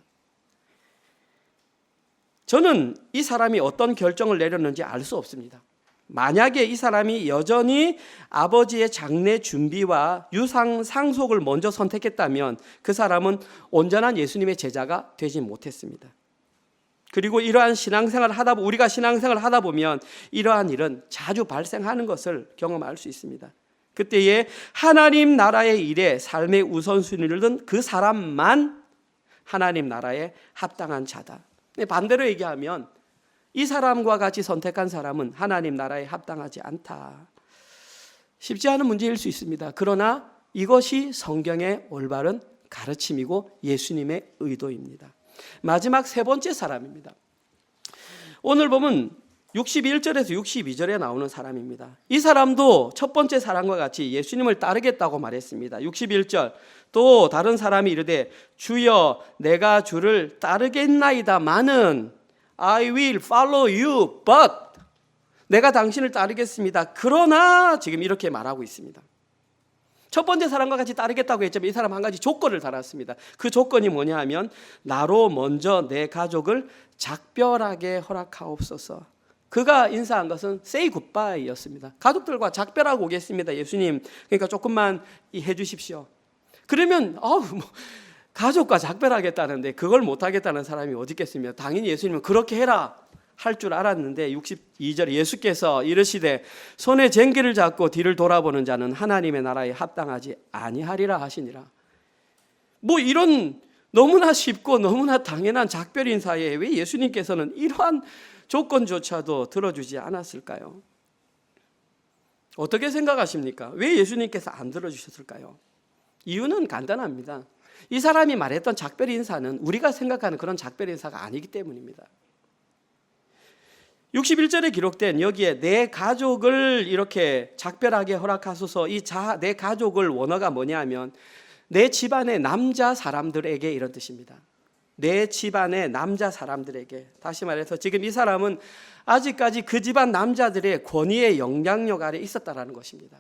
저는 이 사람이 어떤 결정을 내렸는지 알 수 없습니다. 만약에 이 사람이 여전히 아버지의 장례 준비와 유상 상속을 먼저 선택했다면 그 사람은 온전한 예수님의 제자가 되지 못했습니다. 그리고 이러한 우리가 신앙생활을 하다 보면 이러한 일은 자주 발생하는 것을 경험할 수 있습니다. 그때에 하나님 나라의 일에 삶의 우선순위를 둔 그 사람만 하나님 나라에 합당한 자다. 반대로 얘기하면 이 사람과 같이 선택한 사람은 하나님 나라에 합당하지 않다. 쉽지 않은 문제일 수 있습니다. 그러나 이것이 성경의 올바른 가르침이고 예수님의 의도입니다. 마지막 세 번째 사람입니다. 오늘 보면 61절에서 62절에 나오는 사람입니다. 이 사람도 첫 번째 사람과 같이 예수님을 따르겠다고 말했습니다. 61절, 또 다른 사람이 이르되 주여 내가 주를 따르겠나이다마는 I will follow you, but 내가 당신을 따르겠습니다. 그러나 지금 이렇게 말하고 있습니다. 첫 번째 사람과 같이 따르겠다고 했지만 이 사람 한 가지 조건을 달았습니다. 그 조건이 뭐냐 하면 나로 먼저 내 가족을 작별하게 허락하옵소서. 그가 인사한 것은 say goodbye였습니다. 가족들과 작별하고 오겠습니다, 예수님. 그러니까 조금만 해주십시오. 그러면 가족과 작별하겠다는데 그걸 못하겠다는 사람이 어디 있겠습니까? 당연히 예수님은 그렇게 해라 할 줄 알았는데 62절에 예수께서 이르시되 손에 쟁기를 잡고 뒤를 돌아보는 자는 하나님의 나라에 합당하지 아니하리라 하시니라. 이런 너무나 쉽고 너무나 당연한 작별 인사에 왜 예수님께서는 이러한 조건조차도 들어주지 않았을까요? 어떻게 생각하십니까? 왜 예수님께서 안 들어주셨을까요? 이유는 간단합니다. 이 사람이 말했던 작별 인사는 우리가 생각하는 그런 작별 인사가 아니기 때문입니다. 61절에 기록된 여기에 내 가족을 이렇게 작별하게 허락하소서, 내 가족을 원어가 뭐냐 하면 내 집안의 남자 사람들에게 이런 뜻입니다. 내 집안의 남자 사람들에게. 다시 말해서 지금 이 사람은 아직까지 그 집안 남자들의 권위의 영향력 아래 있었다라는 것입니다.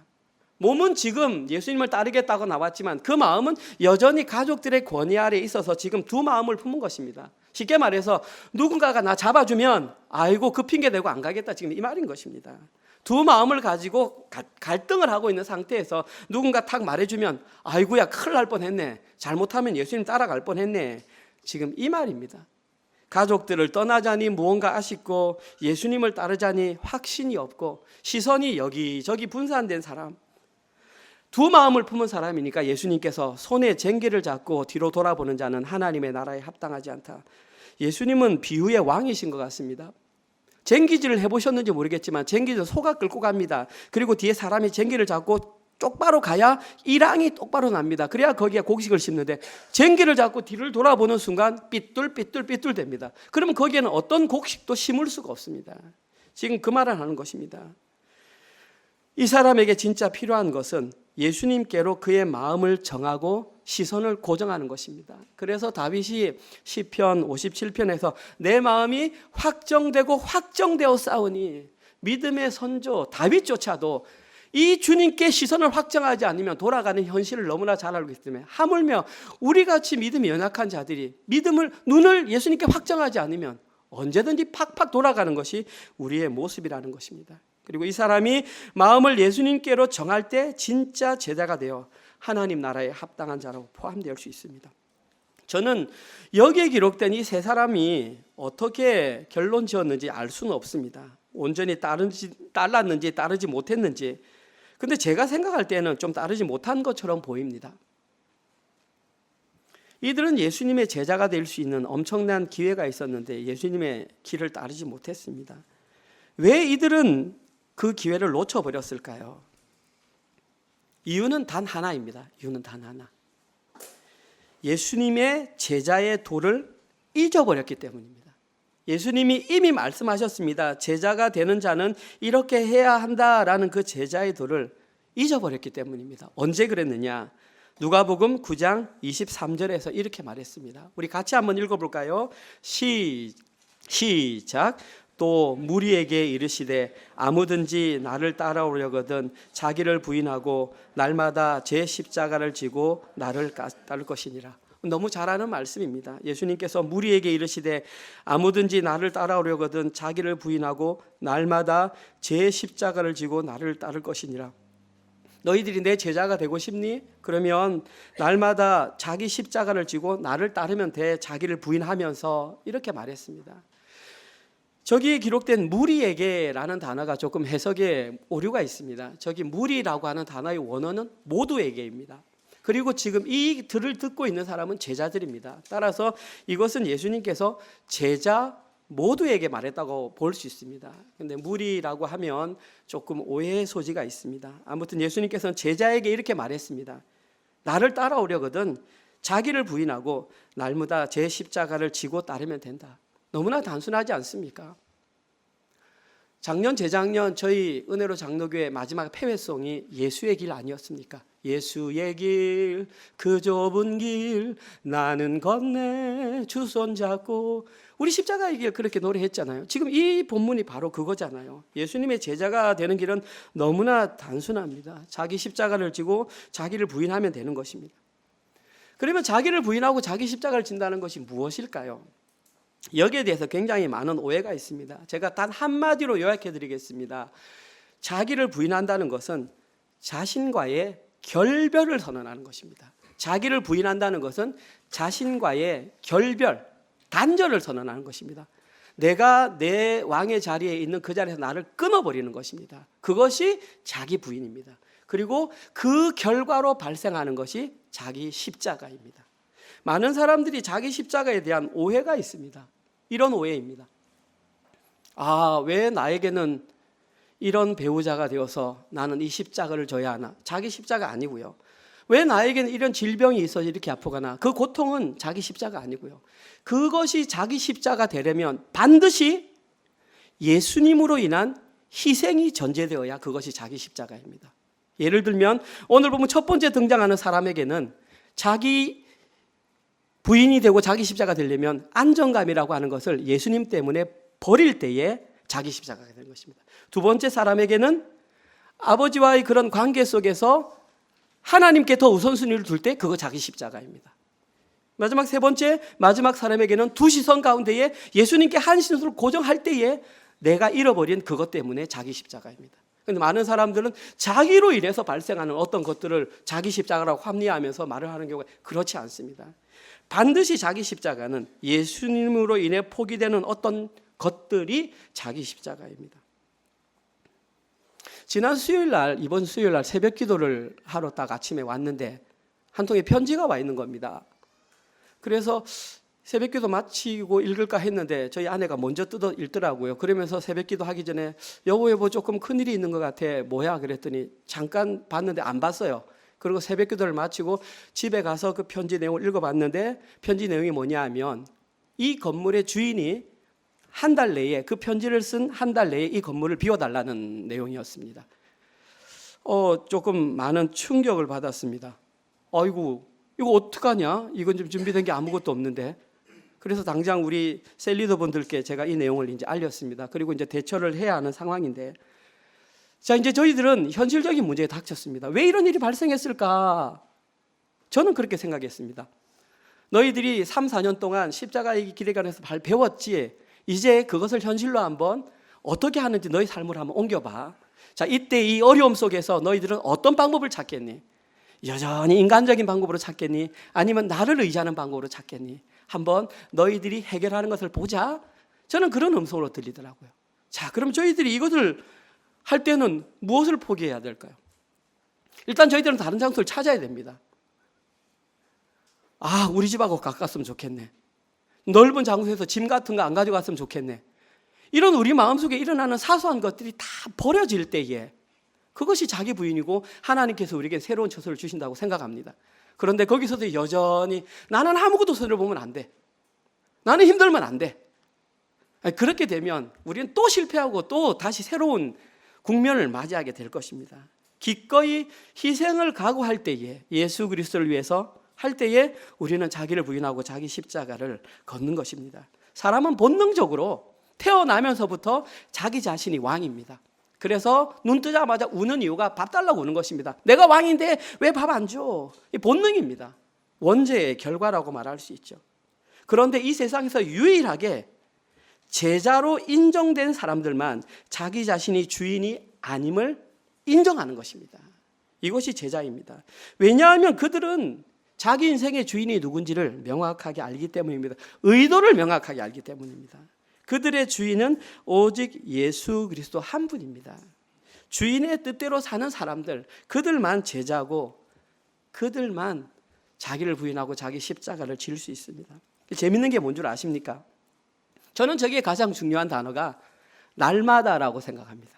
몸은 지금 예수님을 따르겠다고 나왔지만 그 마음은 여전히 가족들의 권위 아래에 있어서 지금 두 마음을 품은 것입니다. 쉽게 말해서 누군가가 나 잡아주면 아이고 그 핑계 대고 안 가겠다, 지금 이 말인 것입니다. 두 마음을 가지고 갈등을 하고 있는 상태에서 누군가 탁 말해주면 아이고야 큰일 날 뻔했네, 잘못하면 예수님 따라갈 뻔했네, 지금 이 말입니다. 가족들을 떠나자니 무언가 아쉽고 예수님을 따르자니 확신이 없고 시선이 여기저기 분산된 사람, 두 마음을 품은 사람이니까 예수님께서 손에 쟁기를 잡고 뒤로 돌아보는 자는 하나님의 나라에 합당하지 않다. 예수님은 비유의 왕이신 것 같습니다. 쟁기질을 해보셨는지 모르겠지만 쟁기질 소가 끌고 갑니다. 그리고 뒤에 사람이 쟁기를 잡고 똑바로 가야 일항이 똑바로 납니다. 그래야 거기에 곡식을 심는데 쟁기를 잡고 뒤를 돌아보는 순간 삐뚤 됩니다. 그러면 거기에는 어떤 곡식도 심을 수가 없습니다. 지금 그 말을 하는 것입니다. 이 사람에게 진짜 필요한 것은 예수님께로 그의 마음을 정하고 시선을 고정하는 것입니다. 그래서 다윗이 시편 57편에서 내 마음이 확정되어 싸우니, 믿음의 선조 다윗조차도 이 주님께 시선을 확정하지 않으면 돌아가는 현실을 너무나 잘 알고 있기 때문에, 하물며 우리같이 믿음이 연약한 자들이 눈을 예수님께 확정하지 않으면 언제든지 팍팍 돌아가는 것이 우리의 모습이라는 것입니다. 그리고 이 사람이 마음을 예수님께로 정할 때 진짜 제자가 되어 하나님 나라에 합당한 자라고 포함될 수 있습니다. 저는 여기에 기록된 이 세 사람이 어떻게 결론 지었는지 알 수는 없습니다. 온전히 따랐는지 따르지 못했는지. 근데 제가 생각할 때는 좀 따르지 못한 것처럼 보입니다. 이들은 예수님의 제자가 될 수 있는 엄청난 기회가 있었는데 예수님의 길을 따르지 못했습니다. 왜 이들은 그 기회를 놓쳐버렸을까요? 이유는 단 하나입니다. 이유는 단 하나. 예수님의 제자의 도를 잊어버렸기 때문입니다. 예수님이 이미 말씀하셨습니다. 제자가 되는 자는 이렇게 해야 한다라는 그 제자의 도를 잊어버렸기 때문입니다. 언제 그랬느냐? 누가복음 9장 23절에서 이렇게 말했습니다. 우리 같이 한번 읽어볼까요? 시작. 또 무리에게 이르시되 아무든지 나를 따라오려거든 자기를 부인하고 날마다 제 십자가를 지고 나를 따를 것이니라. 너무 잘 아는 말씀입니다. 예수님께서 무리에게 이르시되 아무든지 나를 따라오려거든 자기를 부인하고 날마다 제 십자가를 지고 나를 따를 것이니라. 너희들이 내 제자가 되고 싶니? 그러면 날마다 자기 십자가를 지고 나를 따르면 돼. 자기를 부인하면서 이렇게 말했습니다. 저기에 기록된 무리에게라는 단어가 조금 해석에 오류가 있습니다. 저기 무리라고 하는 단어의 원어는 모두에게입니다. 그리고 지금 이 글을 듣고 있는 사람은 제자들입니다. 따라서 이것은 예수님께서 제자 모두에게 말했다고 볼 수 있습니다. 그런데 무리라고 하면 조금 오해의 소지가 있습니다. 아무튼 예수님께서는 제자에게 이렇게 말했습니다. 나를 따라오려거든 자기를 부인하고 날마다 제 십자가를 지고 따르면 된다. 너무나 단순하지 않습니까? 작년 재작년 저희 은혜로 장로교회 마지막 폐회송이 예수의 길 아니었습니까? 예수의 길 그 좁은 길 나는 건네 주 손잡고, 우리 십자가의 길 그렇게 노래했잖아요. 지금 이 본문이 바로 그거잖아요. 예수님의 제자가 되는 길은 너무나 단순합니다. 자기 십자가를 지고 자기를 부인하면 되는 것입니다. 그러면 자기를 부인하고 자기 십자가를 진다는 것이 무엇일까요? 여기에 대해서 굉장히 많은 오해가 있습니다. 제가 단 한마디로 요약해 드리겠습니다. 자기를 부인한다는 것은 자신과의 결별을 선언하는 것입니다. 자기를 부인한다는 것은 자신과의 결별, 단절을 선언하는 것입니다. 내가 내 왕의 자리에 있는 그 자리에서 나를 끊어버리는 것입니다. 그것이 자기 부인입니다. 그리고 그 결과로 발생하는 것이 자기 십자가입니다. 많은 사람들이 자기 십자가에 대한 오해가 있습니다. 이런 오해입니다. 왜 나에게는 이런 배우자가 되어서 나는 이 십자가를 져야 하나? 자기 십자가 아니고요. 왜 나에게는 이런 질병이 있어 이렇게 아프거나? 그 고통은 자기 십자가 아니고요. 그것이 자기 십자가 되려면 반드시 예수님으로 인한 희생이 전제되어야 그것이 자기 십자가입니다. 예를 들면 오늘 보면 첫 번째 등장하는 사람에게는 자기 부인이 되고 자기 십자가 되려면 안정감이라고 하는 것을 예수님 때문에 버릴 때에 자기 십자가가 되는 것입니다. 두 번째 사람에게는 아버지와의 그런 관계 속에서 하나님께 더 우선순위를 둘 때 그거 자기 십자가입니다. 마지막 세 번째, 마지막 사람에게는 두 시선 가운데에 예수님께 한 시선을 고정할 때에 내가 잃어버린 그것 때문에 자기 십자가입니다. 그런데 많은 사람들은 자기로 인해서 발생하는 어떤 것들을 자기 십자가라고 합리화하면서 말을 하는 경우가 그렇지 않습니다. 반드시 자기 십자가는 예수님으로 인해 포기되는 어떤 것들이 자기 십자가입니다. 지난 수요일날, 이번 수요일날 새벽 기도를 하러 딱 아침에 왔는데 한 통의 편지가 와 있는 겁니다. 그래서 새벽 기도 마치고 읽을까 했는데 저희 아내가 먼저 뜯어 읽더라고요. 그러면서 새벽 기도 하기 전에 여보 조금 큰일이 있는 것 같아. 뭐야? 그랬더니 잠깐 봤는데 안 봤어요. 그리고 새벽 기도를 마치고 집에 가서 그 편지 내용을 읽어봤는데 편지 내용이 뭐냐 하면 이 건물의 주인이 한 달 내에, 그 편지를 쓴 한 달 내에 이 건물을 비워달라는 내용이었습니다. 조금 많은 충격을 받았습니다. 아이고, 이거 어떡하냐? 이건 좀 준비된 게 아무것도 없는데. 그래서 당장 우리 셀리더 분들께 제가 이 내용을 이제 알렸습니다. 그리고 이제 대처를 해야 하는 상황인데. 자, 이제 저희들은 현실적인 문제에 닥쳤습니다. 왜 이런 일이 발생했을까? 저는 그렇게 생각했습니다. 너희들이 3, 4년 동안 십자가의 길에 관해서 배웠지. 이제 그것을 현실로 한번 어떻게 하는지 너희 삶을 한번 옮겨봐. 자, 이때 이 어려움 속에서 너희들은 어떤 방법을 찾겠니? 여전히 인간적인 방법으로 찾겠니? 아니면 나를 의지하는 방법으로 찾겠니? 한번 너희들이 해결하는 것을 보자. 저는 그런 음성으로 들리더라고요. 자, 그럼 저희들이 이것을 할 때는 무엇을 포기해야 될까요? 일단 저희들은 다른 장소를 찾아야 됩니다. 우리 집하고 가깝으면 좋겠네. 넓은 장소에서 짐 같은 거 안 가져갔으면 좋겠네. 이런 우리 마음속에 일어나는 사소한 것들이 다 버려질 때에 그것이 자기 부인이고 하나님께서 우리에게 새로운 처소를 주신다고 생각합니다. 그런데 거기서도 여전히 나는 아무것도 손해를 보면 안 돼. 나는 힘들면 안 돼. 그렇게 되면 우리는 또 실패하고 또 다시 새로운 국면을 맞이하게 될 것입니다. 기꺼이 희생을 각오할 때에, 예수 그리스도를 위해서 할 때에 우리는 자기를 부인하고 자기 십자가를 걷는 것입니다. 사람은 본능적으로 태어나면서부터 자기 자신이 왕입니다. 그래서 눈 뜨자마자 우는 이유가 밥 달라고 우는 것입니다. 내가 왕인데 왜 밥 안 줘? 이 본능입니다. 원죄의 결과라고 말할 수 있죠. 그런데 이 세상에서 유일하게 제자로 인정된 사람들만 자기 자신이 주인이 아님을 인정하는 것입니다. 이것이 제자입니다. 왜냐하면 그들은 자기 인생의 주인이 누군지를 명확하게 알기 때문입니다. 의도를 명확하게 알기 때문입니다. 그들의 주인은 오직 예수 그리스도 한 분입니다. 주인의 뜻대로 사는 사람들, 그들만 제자고 그들만 자기를 부인하고 자기 십자가를 질 수 있습니다. 재밌는 게 뭔 줄 아십니까? 저는 저기에 가장 중요한 단어가 날마다라고 생각합니다.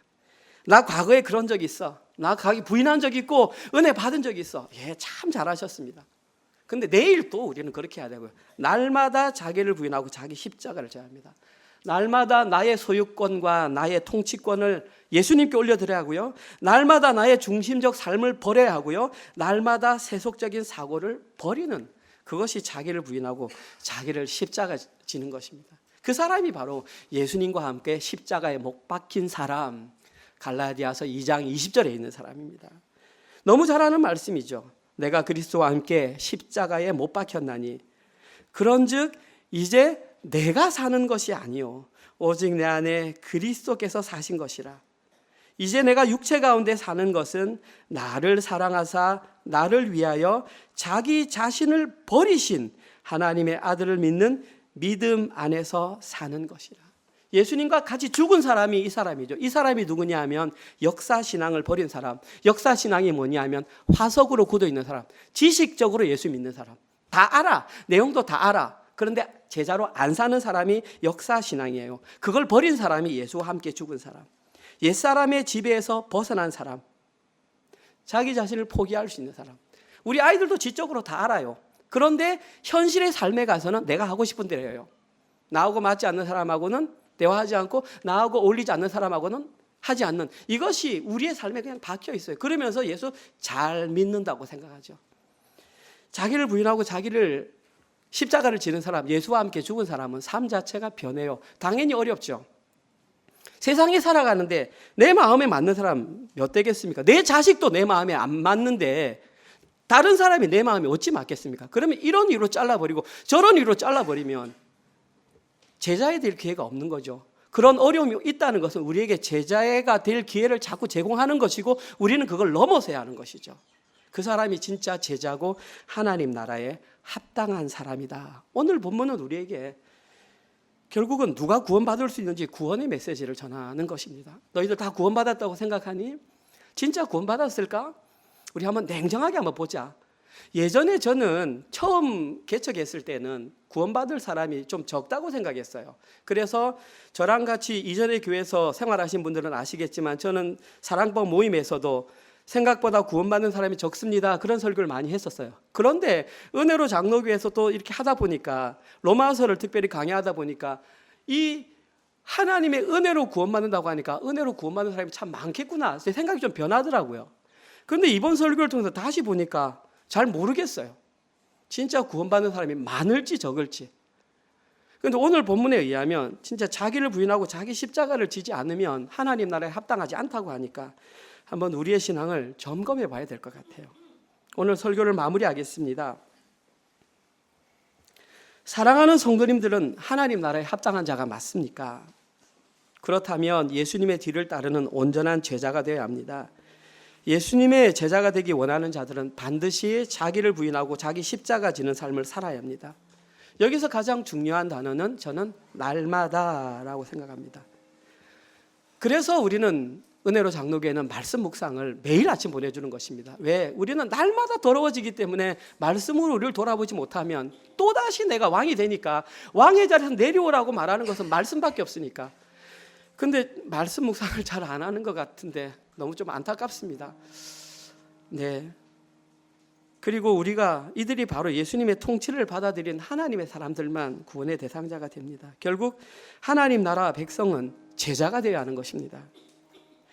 나 과거에 그런 적이 있어. 나 가기 부인한 적이 있고 은혜 받은 적이 있어. 참 잘하셨습니다. 근데 내일 또 우리는 그렇게 해야 되고요. 날마다 자기를 부인하고 자기 십자가를 져야 합니다. 날마다 나의 소유권과 나의 통치권을 예수님께 올려드려야 하고요. 날마다 나의 중심적 삶을 버려야 하고요. 날마다 세속적인 사고를 버리는, 그것이 자기를 부인하고 자기를 십자가 지는 것입니다. 그 사람이 바로 예수님과 함께 십자가에 못 박힌 사람, 갈라디아서 2장 20절에 있는 사람입니다. 너무 잘 아는 말씀이죠. 내가 그리스도와 함께 십자가에 못 박혔나니 그런즉 이제 내가 사는 것이 아니요 오직 내 안에 그리스도께서 사신 것이라. 이제 내가 육체 가운데 사는 것은 나를 사랑하사 나를 위하여 자기 자신을 버리신 하나님의 아들을 믿는 믿음 안에서 사는 것이라. 예수님과 같이 죽은 사람이 이 사람이죠. 이 사람이 누구냐 하면 역사신앙을 버린 사람. 역사신앙이 뭐냐 하면 화석으로 굳어있는 사람. 지식적으로 예수 믿는 사람. 다 알아. 내용도 다 알아. 그런데 제자로 안 사는 사람이 역사신앙이에요. 그걸 버린 사람이 예수와 함께 죽은 사람. 옛사람의 지배에서 벗어난 사람. 자기 자신을 포기할 수 있는 사람. 우리 아이들도 지적으로 다 알아요. 그런데 현실의 삶에 가서는 내가 하고 싶은 대로 해요. 나하고 맞지 않는 사람하고는 대화하지 않고 나하고 어울리지 않는 사람하고는 하지 않는, 이것이 우리의 삶에 그냥 박혀 있어요. 그러면서 예수 잘 믿는다고 생각하죠. 자기를 부인하고 자기를 십자가를 지는 사람, 예수와 함께 죽은 사람은 삶 자체가 변해요. 당연히 어렵죠. 세상에 살아가는데 내 마음에 맞는 사람 몇 되겠습니까? 내 자식도 내 마음에 안 맞는데 다른 사람이 내 마음에 어찌 맞겠습니까? 그러면 이런 이유로 잘라버리고 저런 이유로 잘라버리면 제자가 될 기회가 없는 거죠. 그런 어려움이 있다는 것은 우리에게 제자가 될 기회를 자꾸 제공하는 것이고 우리는 그걸 넘어서야 하는 것이죠. 그 사람이 진짜 제자고 하나님 나라에 합당한 사람이다. 오늘 본문은 우리에게 결국은 누가 구원받을 수 있는지 구원의 메시지를 전하는 것입니다. 너희들 다 구원받았다고 생각하니? 진짜 구원받았을까? 우리 한번 냉정하게 한번 보자. 예전에 저는 처음 개척했을 때는 구원받을 사람이 좀 적다고 생각했어요. 그래서 저랑 같이 이전의 교회에서 생활하신 분들은 아시겠지만 저는 사랑방 모임에서도 생각보다 구원받는 사람이 적습니다. 그런 설교를 많이 했었어요. 그런데 은혜로 장로교에서 또 이렇게 하다 보니까 로마서를 특별히 강의하다 보니까 이 하나님의 은혜로 구원받는다고 하니까 은혜로 구원받는 사람이 참 많겠구나. 제 생각이 좀 변하더라고요. 그런데 이번 설교를 통해서 다시 보니까 잘 모르겠어요. 진짜 구원받는 사람이 많을지 적을지. 그런데 오늘 본문에 의하면 진짜 자기를 부인하고 자기 십자가를 지지 않으면 하나님 나라에 합당하지 않다고 하니까 한번 우리의 신앙을 점검해 봐야 될 것 같아요. 오늘 설교를 마무리하겠습니다. 사랑하는 성도님들은 하나님 나라에 합당한 자가 맞습니까? 그렇다면 예수님의 뒤를 따르는 온전한 제자가 되어야 합니다. 예수님의 제자가 되기 원하는 자들은 반드시 자기를 부인하고 자기 십자가 지는 삶을 살아야 합니다. 여기서 가장 중요한 단어는 저는 날마다라고 생각합니다. 그래서 우리는 은혜로 장로교회는 말씀 묵상을 매일 아침 보내주는 것입니다. 왜? 우리는 날마다 더러워지기 때문에 말씀으로 우리를 돌아보지 못하면 또다시 내가 왕이 되니까 왕의 자리에서 내려오라고 말하는 것은 말씀밖에 없으니까. 근데 말씀 묵상을 잘 안 하는 것 같은데 너무 좀 안타깝습니다. 네. 그리고 우리가 이들이 바로 예수님의 통치를 받아들인 하나님의 사람들만 구원의 대상자가 됩니다. 결국 하나님 나라 백성은 제자가 되어야 하는 것입니다.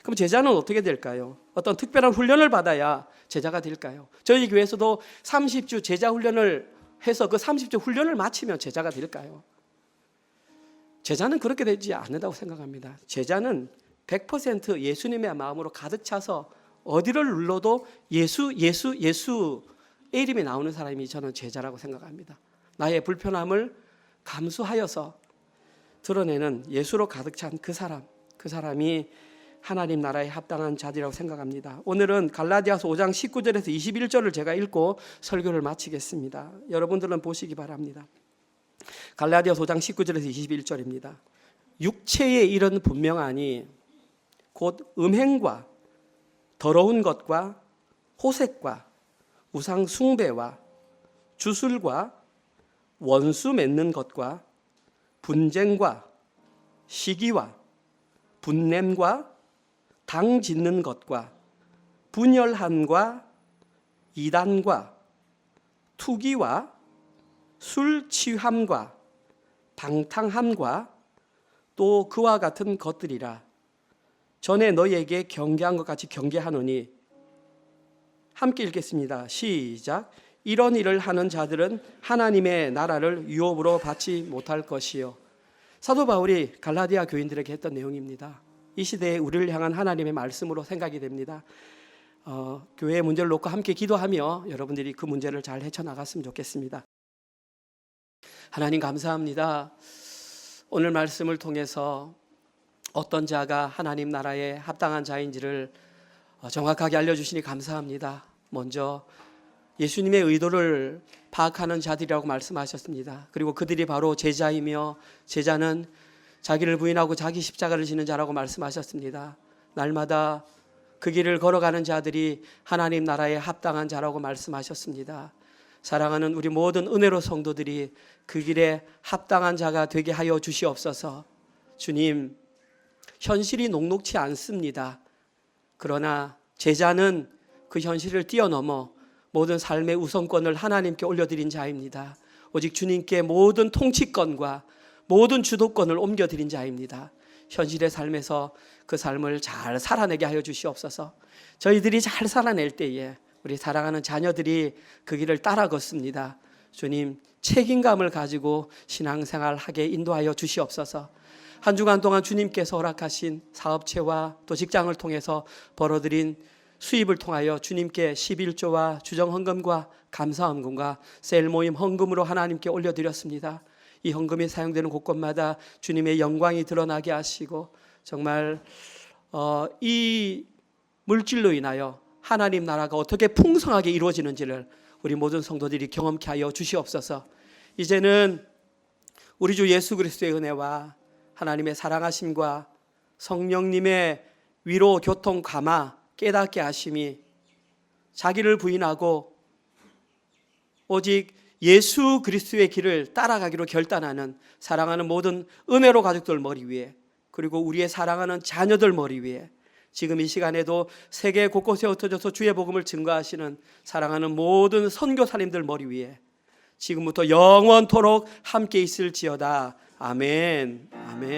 그럼 제자는 어떻게 될까요? 어떤 특별한 훈련을 받아야 제자가 될까요? 저희 교회에서도 30주 제자 훈련을 해서 그 30주 훈련을 마치면 제자가 될까요? 제자는 그렇게 되지 않는다고 생각합니다. 제자는 100% 예수님의 마음으로 가득 차서 어디를 눌러도 예수의 이름이 나오는 사람이 저는 제자라고 생각합니다. 나의 불편함을 감수하여서 드러내는 예수로 가득 찬 그 사람이 하나님 나라에 합당한 자들이라고 생각합니다. 오늘은 갈라디아서 5장 19절에서 21절을 제가 읽고 설교를 마치겠습니다. 여러분들은 보시기 바랍니다. 갈라디아서 5장 19절에서 21절입니다. 육체의 일은 분명하니 곧 음행과 더러운 것과 호색과 우상 숭배와 주술과 원수 맺는 것과 분쟁과 시기와 분냄과 당 짓는 것과 분열함과 이단과 투기와 술 취함과 방탕함과 또 그와 같은 것들이라. 전에 너희에게 경계한 것 같이 경계하노니. 함께 읽겠습니다. 시작. 이런 일을 하는 자들은 하나님의 나라를 유업으로 받지 못할 것이요. 사도 바울이 갈라디아 교인들에게 했던 내용입니다. 이 시대에 우리를 향한 하나님의 말씀으로 생각이 됩니다. 교회의 문제를 놓고 함께 기도하며 여러분들이 그 문제를 잘 헤쳐나갔으면 좋겠습니다. 하나님 감사합니다. 오늘 말씀을 통해서 어떤 자가 하나님 나라에 합당한 자인지를 정확하게 알려주시니 감사합니다. 먼저 예수님의 의도를 파악하는 자들이라고 말씀하셨습니다. 그리고 그들이 바로 제자이며 제자는 자기를 부인하고 자기 십자가를 지는 자라고 말씀하셨습니다. 날마다 그 길을 걸어가는 자들이 하나님 나라에 합당한 자라고 말씀하셨습니다. 사랑하는 우리 모든 은혜로 성도들이 그 길에 합당한 자가 되게 하여 주시옵소서. 주님, 현실이 녹록치 않습니다. 그러나 제자는 그 현실을 뛰어넘어 모든 삶의 우선권을 하나님께 올려드린 자입니다. 오직 주님께 모든 통치권과 모든 주도권을 옮겨드린 자입니다. 현실의 삶에서 그 삶을 잘 살아내게 하여 주시옵소서. 저희들이 잘 살아낼 때에 우리 사랑하는 자녀들이 그 길을 따라 걷습니다. 주님, 책임감을 가지고 신앙생활하게 인도하여 주시옵소서. 한 주간 동안 주님께서 허락하신 사업체와 또 직장을 통해서 벌어들인 수입을 통하여 주님께 11조와 주정헌금과 감사헌금과 셀모임 헌금으로 하나님께 올려드렸습니다. 이 헌금이 사용되는 곳곳마다 주님의 영광이 드러나게 하시고 정말 이 물질로 인하여 하나님 나라가 어떻게 풍성하게 이루어지는지를 우리 모든 성도들이 경험케 하여 주시옵소서. 이제는 우리 주 예수 그리스도의 은혜와 하나님의 사랑하심과 성령님의 위로, 교통, 감화, 깨닫게 하심이 자기를 부인하고 오직 예수 그리스도의 길을 따라가기로 결단하는 사랑하는 모든 은혜로 가족들 머리 위에, 그리고 우리의 사랑하는 자녀들 머리 위에, 지금 이 시간에도 세계 곳곳에 흩어져서 주의 복음을 증거하시는 사랑하는 모든 선교사님들 머리 위에 지금부터 영원토록 함께 있을지어다. 아멘. 아멘.